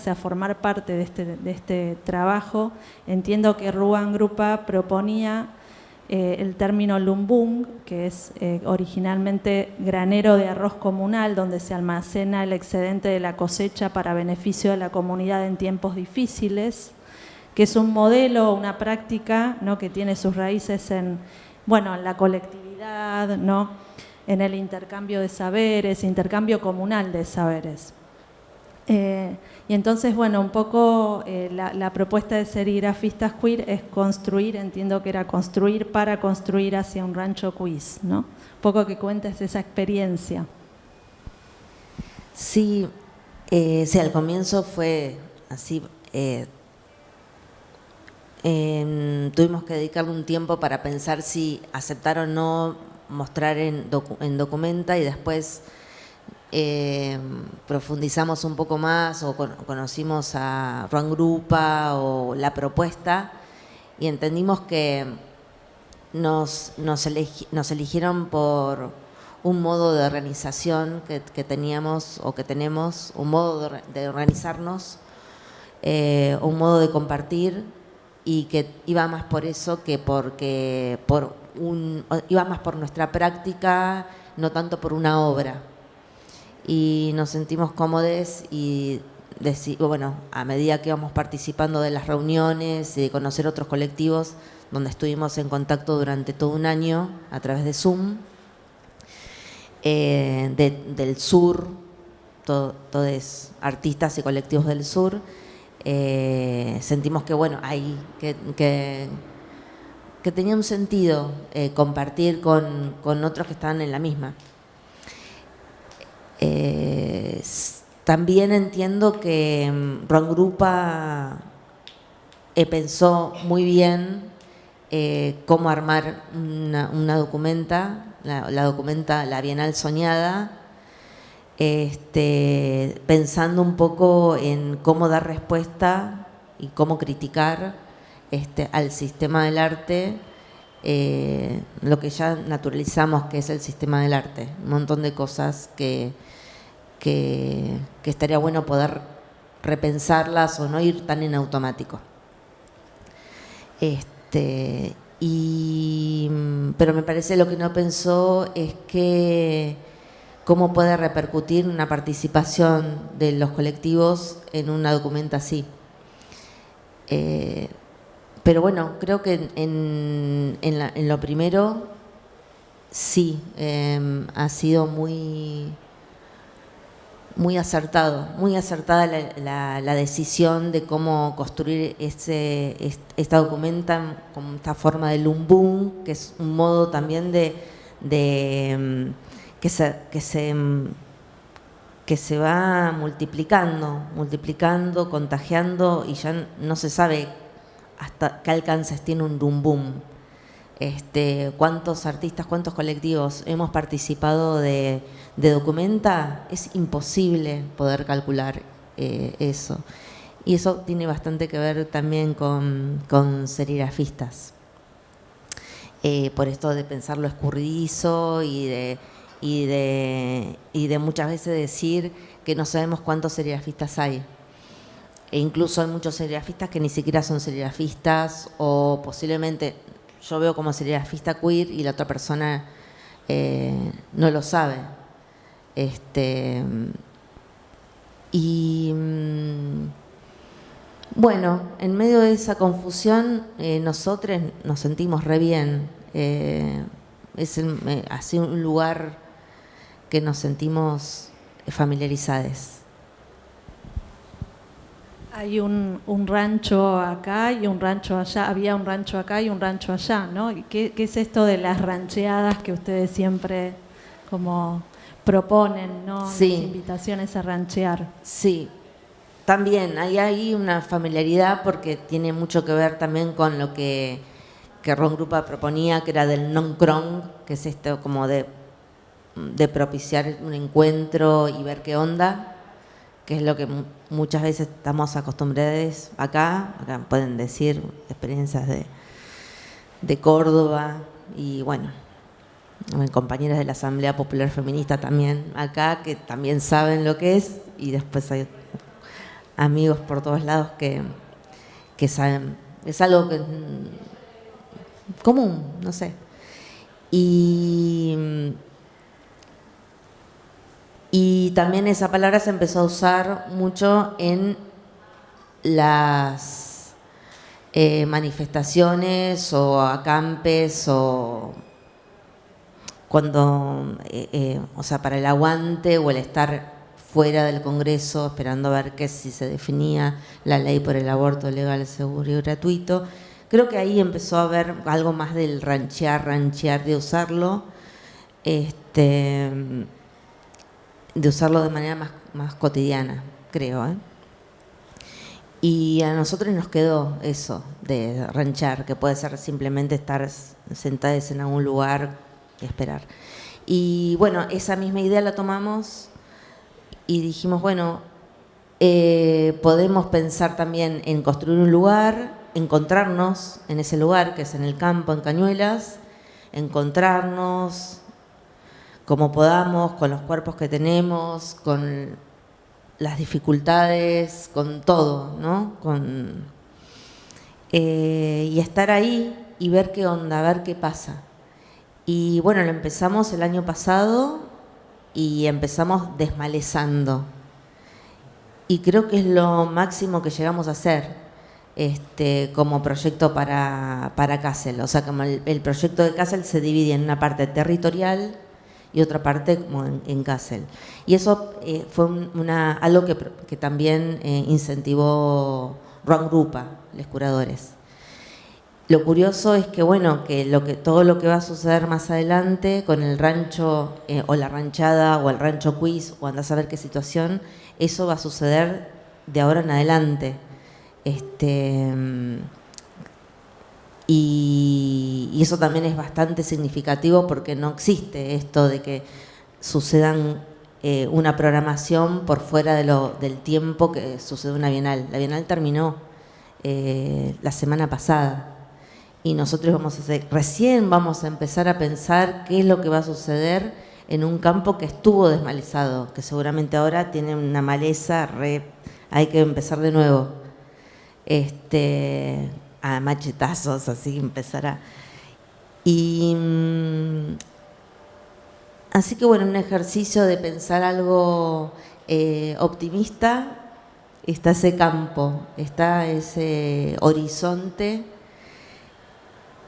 a formar parte de este trabajo. Entiendo que Ruang Grupa proponía el término lumbung, que es originalmente granero de arroz comunal, donde se almacena el excedente de la cosecha para beneficio de la comunidad en tiempos difíciles, que es un modelo, una práctica, ¿no?, que tiene sus raíces en la colectividad, ¿no?, en el intercambio de saberes, intercambio comunal de saberes. Y entonces, bueno, un poco la propuesta de serigrafistas queer es construir, entiendo que era construir para construir hacia un rancho quiz, ¿no? Un poco que cuentes esa experiencia. Sí, al comienzo fue así. Tuvimos que dedicarle un tiempo para pensar si aceptar o no mostrar en documenta, y después profundizamos un poco más o conocimos a Ruang Grupa o la propuesta, y entendimos que nos eligieron por un modo de organización que teníamos o que tenemos, un modo de organizarnos, un modo de compartir, y que iba más por eso que iba más por nuestra práctica, no tanto por una obra. Y nos sentimos cómodos, y bueno, a medida que íbamos participando de las reuniones y de conocer otros colectivos, donde estuvimos en contacto durante todo un año a través de Zoom, del sur, todos artistas y colectivos del sur, sentimos que, bueno, que tenía un sentido compartir con otros que estaban en la misma. También entiendo que Ruang Grupa pensó muy bien cómo armar una documenta, la documenta La Bienal Soñada, pensando un poco en cómo dar respuesta y cómo criticar al sistema del arte lo que ya naturalizamos, que es el sistema del arte. Un montón de cosas que estaría bueno poder repensarlas o no ir tan en automático. Pero me parece lo que no pensó es que cómo puede repercutir una participación de los colectivos en una documenta así. Pero bueno, creo que en lo primero sí, ha sido muy acertada la decisión de cómo construir esta documenta con esta forma de lumbum, que es un modo también que se va multiplicando, contagiando, y ya no se sabe hasta qué alcances tiene un lumbum. Cuántos artistas, cuántos colectivos hemos participado de documenta, es imposible poder calcular eso. Y eso tiene bastante que ver también con serigrafistas. Por esto de pensar lo escurridizo y de muchas veces decir que no sabemos cuántos serigrafistas hay. E incluso hay muchos serigrafistas que ni siquiera son serigrafistas, o posiblemente yo veo como serigrafista queer y la otra persona no lo sabe. Bueno, en medio de esa confusión, nosotros nos sentimos re bien. Es así un lugar que nos sentimos familiarizados. Hay un rancho acá y un rancho allá, había un rancho acá y un rancho allá, ¿no? ¿Qué es esto de las rancheadas que ustedes siempre como proponen, ¿no? Sí. Las invitaciones a ranchear. Sí, también hay ahí una familiaridad porque tiene mucho que ver también con lo que Ron Grupa proponía, que era del non-cron, que es esto como de propiciar un encuentro y ver qué onda, que es lo que muchas veces estamos acostumbrados acá pueden decir experiencias de Córdoba y bueno, compañeras de la Asamblea Popular Feminista también acá, que también saben lo que es, y después hay amigos por todos lados que saben, es algo que común, no sé. Y también esa palabra se empezó a usar mucho en las manifestaciones o acampes o cuando, o sea, para el aguante o el estar fuera del Congreso esperando a ver si se definía la ley por el aborto legal, seguro y gratuito. Creo que ahí empezó a haber algo más del ranchear, de usarlo, de usarlo de manera más cotidiana, creo. Y a nosotros nos quedó eso de ranchear, que puede ser simplemente estar sentados en algún lugar y esperar. Y bueno, esa misma idea la tomamos y dijimos, bueno, podemos pensar también en construir un lugar, encontrarnos en ese lugar, que es en el campo, en Cañuelas, encontrarnos como podamos, con los cuerpos que tenemos, con las dificultades, con todo, ¿no? Y estar ahí y ver qué onda, ver qué pasa. Y bueno, lo empezamos el año pasado y empezamos desmalezando. Y creo que es lo máximo que llegamos a hacer como proyecto para Kassel. O sea, como el proyecto de Kassel se divide en una parte territorial y otra parte como en Kassel. Y eso fue algo que también incentivó Ron Grupa, los curadores. Lo curioso es que, bueno, que todo lo que va a suceder más adelante con el rancho o la ranchada o el rancho quiz o andás a ver qué situación, eso va a suceder de ahora en adelante. Y eso también es bastante significativo porque no existe esto de que sucedan una programación por fuera del tiempo que sucede una Bienal. La Bienal terminó la semana pasada y nosotros recién vamos a empezar a pensar qué es lo que va a suceder en un campo que estuvo desmalezado, que seguramente ahora tiene una maleza, hay que empezar de nuevo. A machetazos, así empezará. Y así que bueno, un ejercicio de pensar algo optimista, está ese campo, está ese horizonte,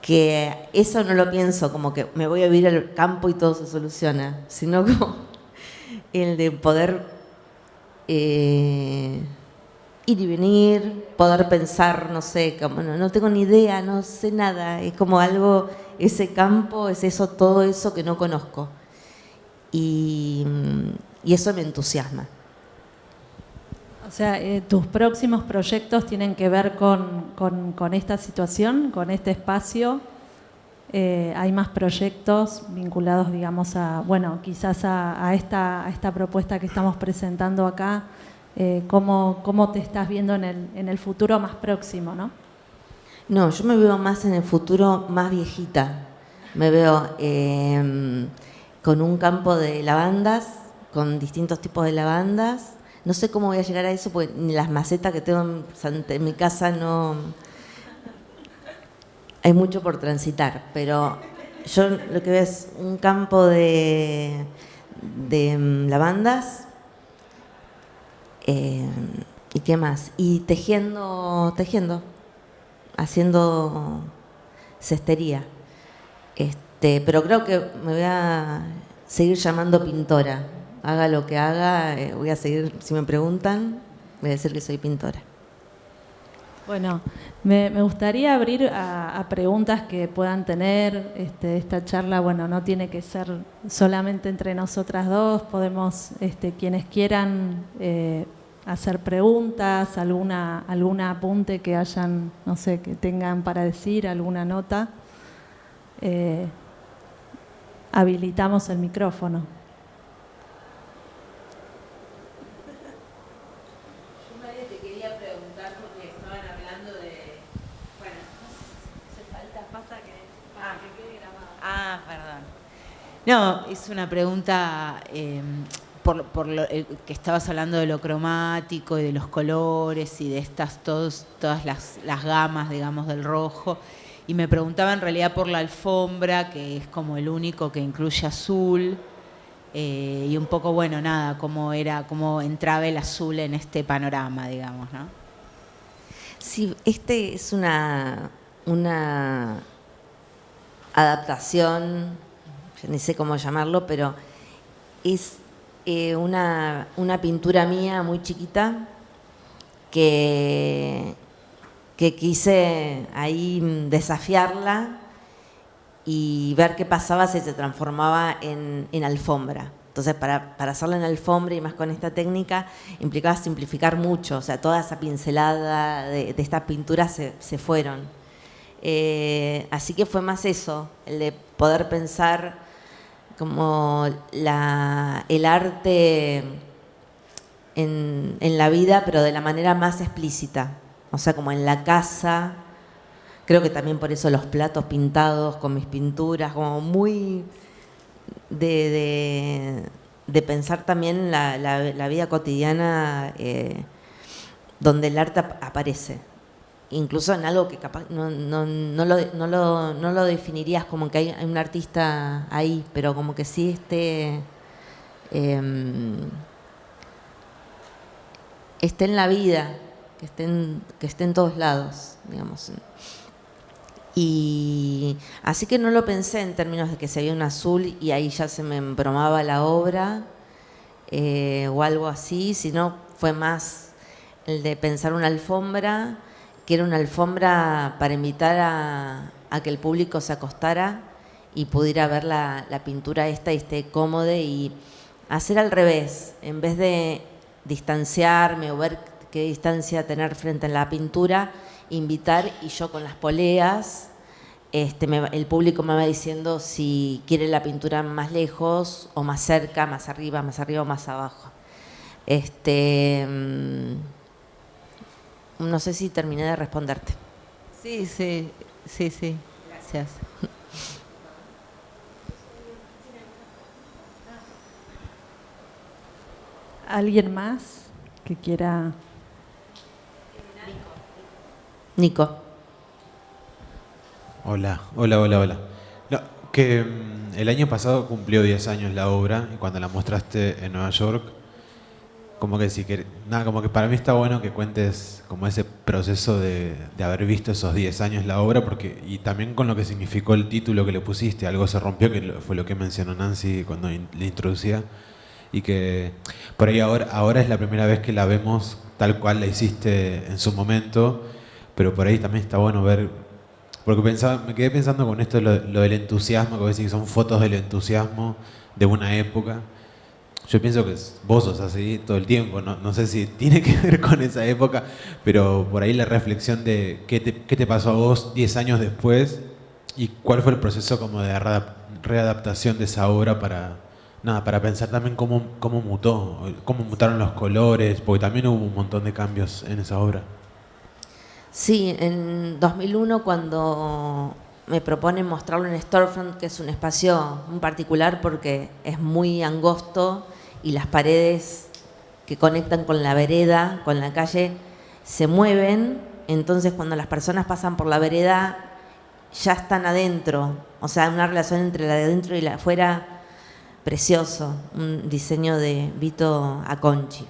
que eso no lo pienso como que me voy a vivir al campo y todo se soluciona, sino como el de poder ir y venir, poder pensar, no sé, como no tengo ni idea, no sé nada, es como algo, ese campo es eso, todo eso que no conozco. Y eso me entusiasma. O sea, tus próximos proyectos tienen que ver con esta situación, con este espacio. Hay más proyectos vinculados, digamos, bueno, quizás a esta propuesta que estamos presentando acá. ¿Cómo te estás viendo en el futuro más próximo, no? No, yo me veo más en el futuro más viejita. Me veo con un campo de lavandas, con distintos tipos de lavandas. No sé cómo voy a llegar a eso, porque ni las macetas que tengo en mi casa no... Hay mucho por transitar, pero yo lo que veo es un campo de lavandas, ¿y qué más? Y tejiendo, haciendo cestería. Pero creo que me voy a seguir llamando pintora. Haga lo que haga, voy a seguir, si me preguntan, voy a decir que soy pintora. Bueno, me gustaría abrir a preguntas que puedan tener. Esta charla, bueno, no tiene que ser solamente entre nosotras dos, podemos, quienes quieran hacer preguntas, algún apunte que hayan, no sé, que tengan para decir, alguna nota. Habilitamos el micrófono. Perdón. No, es una pregunta por lo que estabas hablando de lo cromático y de los colores y de todas las gamas, digamos, del rojo. Y me preguntaba en realidad por la alfombra, que es como el único que incluye azul. Y un poco, bueno, nada, cómo entraba el azul en este panorama, digamos, ¿no? Sí, es una adaptación, yo ni sé cómo llamarlo, pero es una pintura mía muy chiquita que quise ahí desafiarla y ver qué pasaba si se transformaba en alfombra. Entonces, para hacerla en alfombra y más con esta técnica, implicaba simplificar mucho, o sea, toda esa pincelada de estas pinturas se fueron. Así que fue más eso, el de poder pensar como el arte en la vida, pero de la manera más explícita. O sea, como en la casa, creo que también por eso los platos pintados con mis pinturas, como muy de pensar también la vida cotidiana donde el arte aparece. Incluso en algo que capaz no lo definirías como que hay un artista ahí, pero como que sí esté en la vida, que esté en todos lados, digamos. Y así que no lo pensé en términos de que se veía un azul y ahí ya se me embromaba la obra o algo así, sino fue más el de pensar una alfombra, que era una alfombra para invitar a que el público se acostara y pudiera ver la pintura esta y esté cómodo, y hacer al revés, en vez de distanciarme o ver qué distancia tener frente a la pintura, invitar, y yo con las poleas, el público me va diciendo si quiere la pintura más lejos o más cerca, más arriba o más abajo. No sé si terminé de responderte. Sí, Sí, sí, gracias. ¿Alguien más que quiera? Nico. Hola, hola, hola, hola. No, que el año pasado cumplió 10 años la obra y cuando la mostraste en Nueva York, como que sí que nada, como que para mí está bueno que cuentes como ese proceso de haber visto esos 10 años la obra, porque y también con lo que significó el título que le pusiste, algo se rompió, que fue lo que mencionó Nancy cuando le introducía, y que por ahí ahora es la primera vez que la vemos tal cual la hiciste en su momento, pero por ahí también está bueno ver, porque me quedé pensando con esto lo del entusiasmo, que vos decís que son fotos del entusiasmo de una época. Yo pienso que vos sos así todo el tiempo, no sé si tiene que ver con esa época, pero por ahí la reflexión de qué te pasó a vos 10 años después y cuál fue el proceso como de readaptación de esa obra para, nada, para pensar también cómo mutó, cómo mutaron los colores, porque también hubo un montón de cambios en esa obra. Sí, en 2001 cuando me proponen mostrarlo en Storefront, que es un espacio muy particular porque es muy angosto y las paredes que conectan con la vereda, con la calle, se mueven, entonces cuando las personas pasan por la vereda ya están adentro, o sea, una relación entre la de adentro y la de afuera precioso, un diseño de Vito Acconci.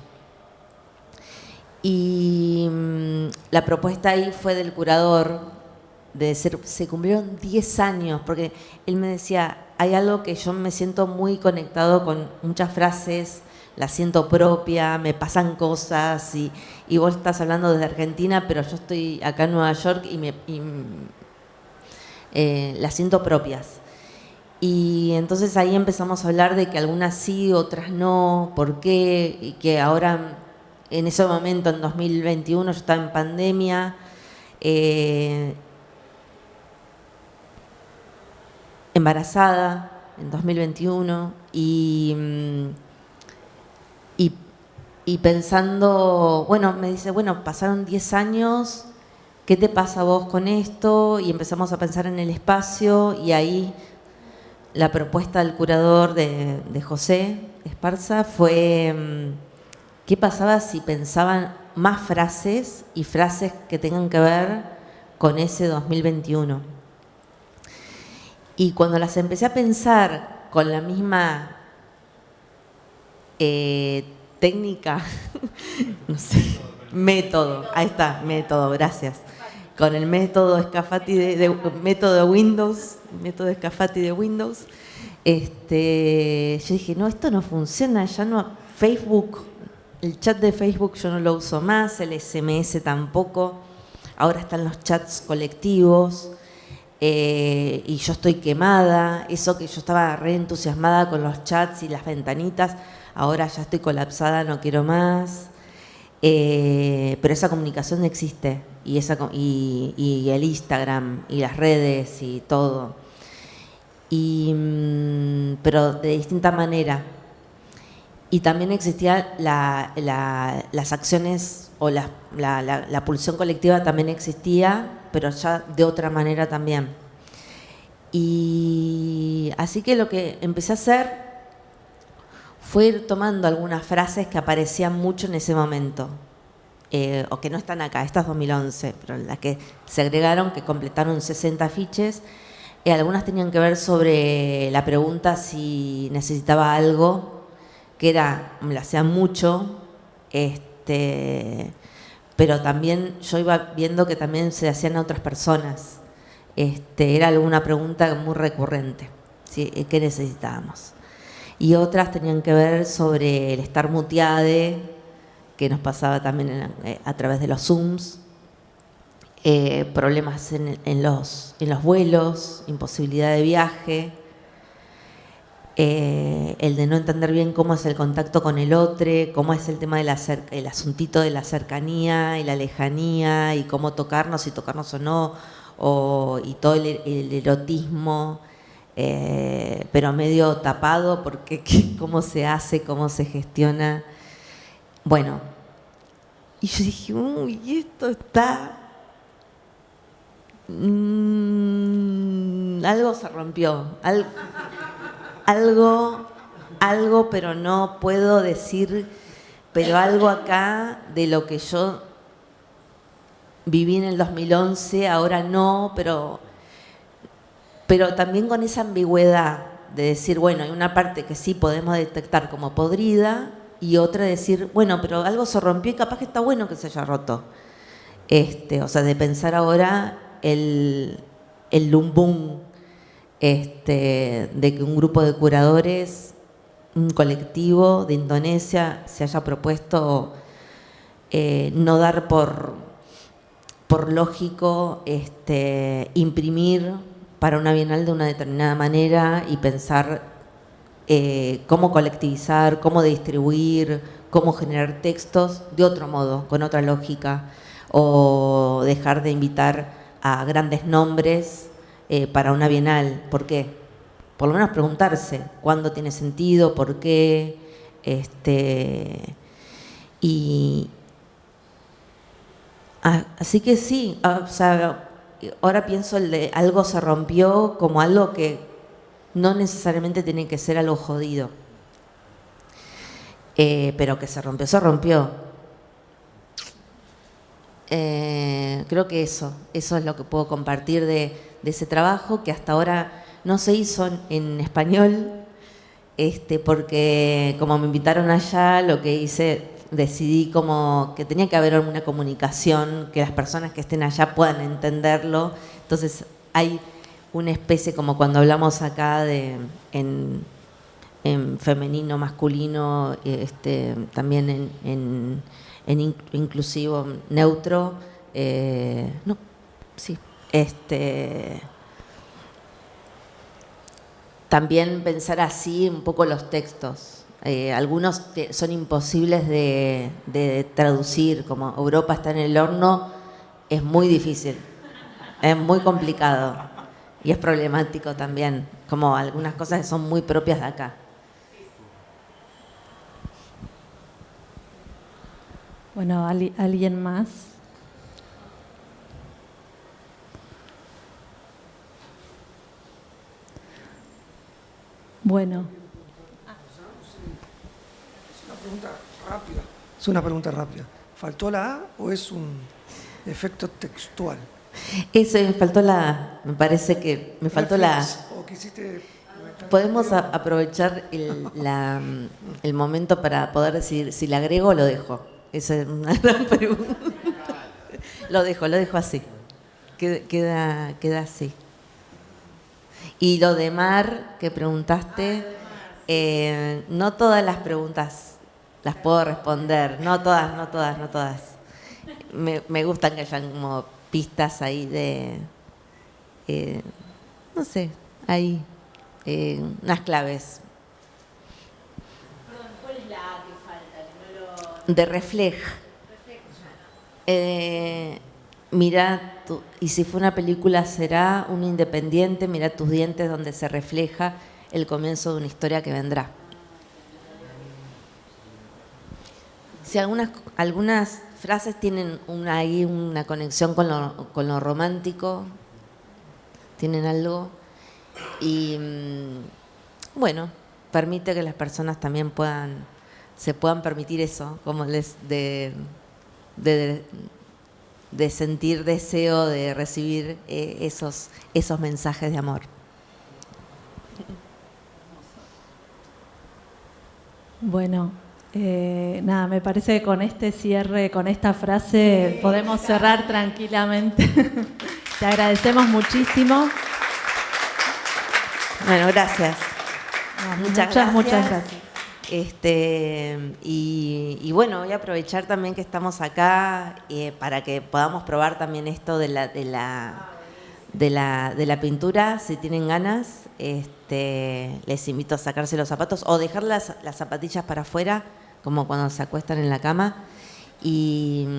Y la propuesta ahí fue del curador, se cumplieron 10 años, porque él me decía, hay algo que yo me siento muy conectado con muchas frases, la siento propia, me pasan cosas, y vos estás hablando desde Argentina, pero yo estoy acá en Nueva York y las siento propias. Y entonces ahí empezamos a hablar de que algunas sí, otras no, por qué, y que ahora, en ese momento, en 2021, yo estaba en pandemia, embarazada, en 2021, y pensando, bueno, me dice, bueno, pasaron 10 años, ¿qué te pasa a vos con esto? Y empezamos a pensar en el espacio, y ahí la propuesta del curador de José Esparza fue qué pasaba si pensaban más frases y frases que tengan que ver con ese 2021. Y cuando las empecé a pensar con la misma técnica, no sé, método, ahí está, método, gracias. Con el método Scafati método Windows, método Scafati de Windows, yo dije, no, esto no funciona, ya no, Facebook, el chat de Facebook yo no lo uso más, el SMS tampoco, ahora están los chats colectivos, y yo estoy quemada, eso que yo estaba re entusiasmada con los chats y las ventanitas, ahora ya estoy colapsada, no quiero más. Pero esa comunicación existe y el Instagram y las redes y todo, pero de distinta manera. Y también existía las acciones o la pulsión colectiva también existía, pero ya de otra manera también. Y así que lo que empecé a hacer fue ir tomando algunas frases que aparecían mucho en ese momento, o que no están acá, estas 2011, pero las que se agregaron, que completaron 60 afiches. Algunas tenían que ver sobre la pregunta si necesitaba algo, que me la hacían mucho, pero también yo iba viendo que también se hacían a otras personas. Era alguna pregunta muy recurrente, ¿sí? ¿Qué necesitábamos? Y otras tenían que ver sobre el estar muteade, que nos pasaba también a través de los Zooms, problemas en los vuelos, imposibilidad de viaje, el de no entender bien cómo es el contacto con el otro, cómo es el tema el asuntito de la cercanía y la lejanía, y cómo tocarnos, o no, y todo el erotismo, pero medio tapado, porque cómo se hace, cómo se gestiona. Bueno, y yo dije, uy, esto está Algo se rompió. Algo, pero no puedo decir, pero algo acá de lo que yo viví en el 2011, ahora no, pero también con esa ambigüedad de decir, bueno, hay una parte que sí podemos detectar como podrida y otra de decir, bueno, pero algo se rompió y capaz que está bueno que se haya roto. O sea, de pensar ahora el lumbum, de que un grupo de curadores, un colectivo de Indonesia se haya propuesto no dar por lógico imprimir para una bienal de una determinada manera y pensar cómo colectivizar, cómo distribuir, cómo generar textos de otro modo, con otra lógica, o dejar de invitar a grandes nombres para una bienal. ¿Por qué? Por lo menos preguntarse cuándo tiene sentido, por qué, así que sí, o sea, ahora pienso el de algo se rompió como algo que no necesariamente tiene que ser algo jodido, pero que se rompió, se rompió. Creo que eso es lo que puedo compartir de ese trabajo que hasta ahora no se hizo en español, porque como me invitaron allá, lo que hice, decidí como que tenía que haber una comunicación, que las personas que estén allá puedan entenderlo. Entonces hay una especie, como cuando hablamos acá en femenino, masculino, también en inclusivo, neutro, no, sí, también pensar así un poco los textos. Algunos son imposibles de traducir, como Europa está en el horno, es muy difícil, es muy complicado y es problemático también, como algunas cosas que son muy propias de acá. Bueno, ¿alguien más? Bueno. Es una pregunta rápida. ¿Faltó la A o es un efecto textual? Eso, me faltó la A. Me parece que me faltó la A. ¿O quisiste... Podemos aprovechar el momento para poder decidir si la agrego o lo dejo. Esa es una gran pregunta. Lo dejo así. Queda así. Y lo de Mar, que preguntaste, no todas las preguntas las puedo responder. No todas. Me gustan que hayan como pistas ahí de, no sé, ahí, unas claves. Perdón, ¿cuál es la A que falta? De refleja. Mira, y si fue una película será un independiente, mira tus dientes donde se refleja el comienzo de una historia que vendrá. Si algunas frases tienen ahí una conexión con lo romántico, tienen algo, y bueno, permite que las personas también se puedan permitir eso, como de sentir deseo de recibir esos mensajes de amor. Bueno, nada, me parece que con este cierre, con esta frase, podemos cerrar tranquilamente. Te agradecemos muchísimo. Bueno, gracias. Muchas gracias. Y bueno, voy a aprovechar también que estamos acá para que podamos probar también esto de la pintura. Si tienen ganas, les invito a sacarse los zapatos o dejar las zapatillas para afuera, como cuando se acuestan en la cama. Y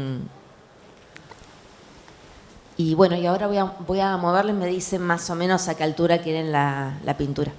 bueno, y ahora voy a moverles, me dicen más o menos a qué altura quieren la pintura.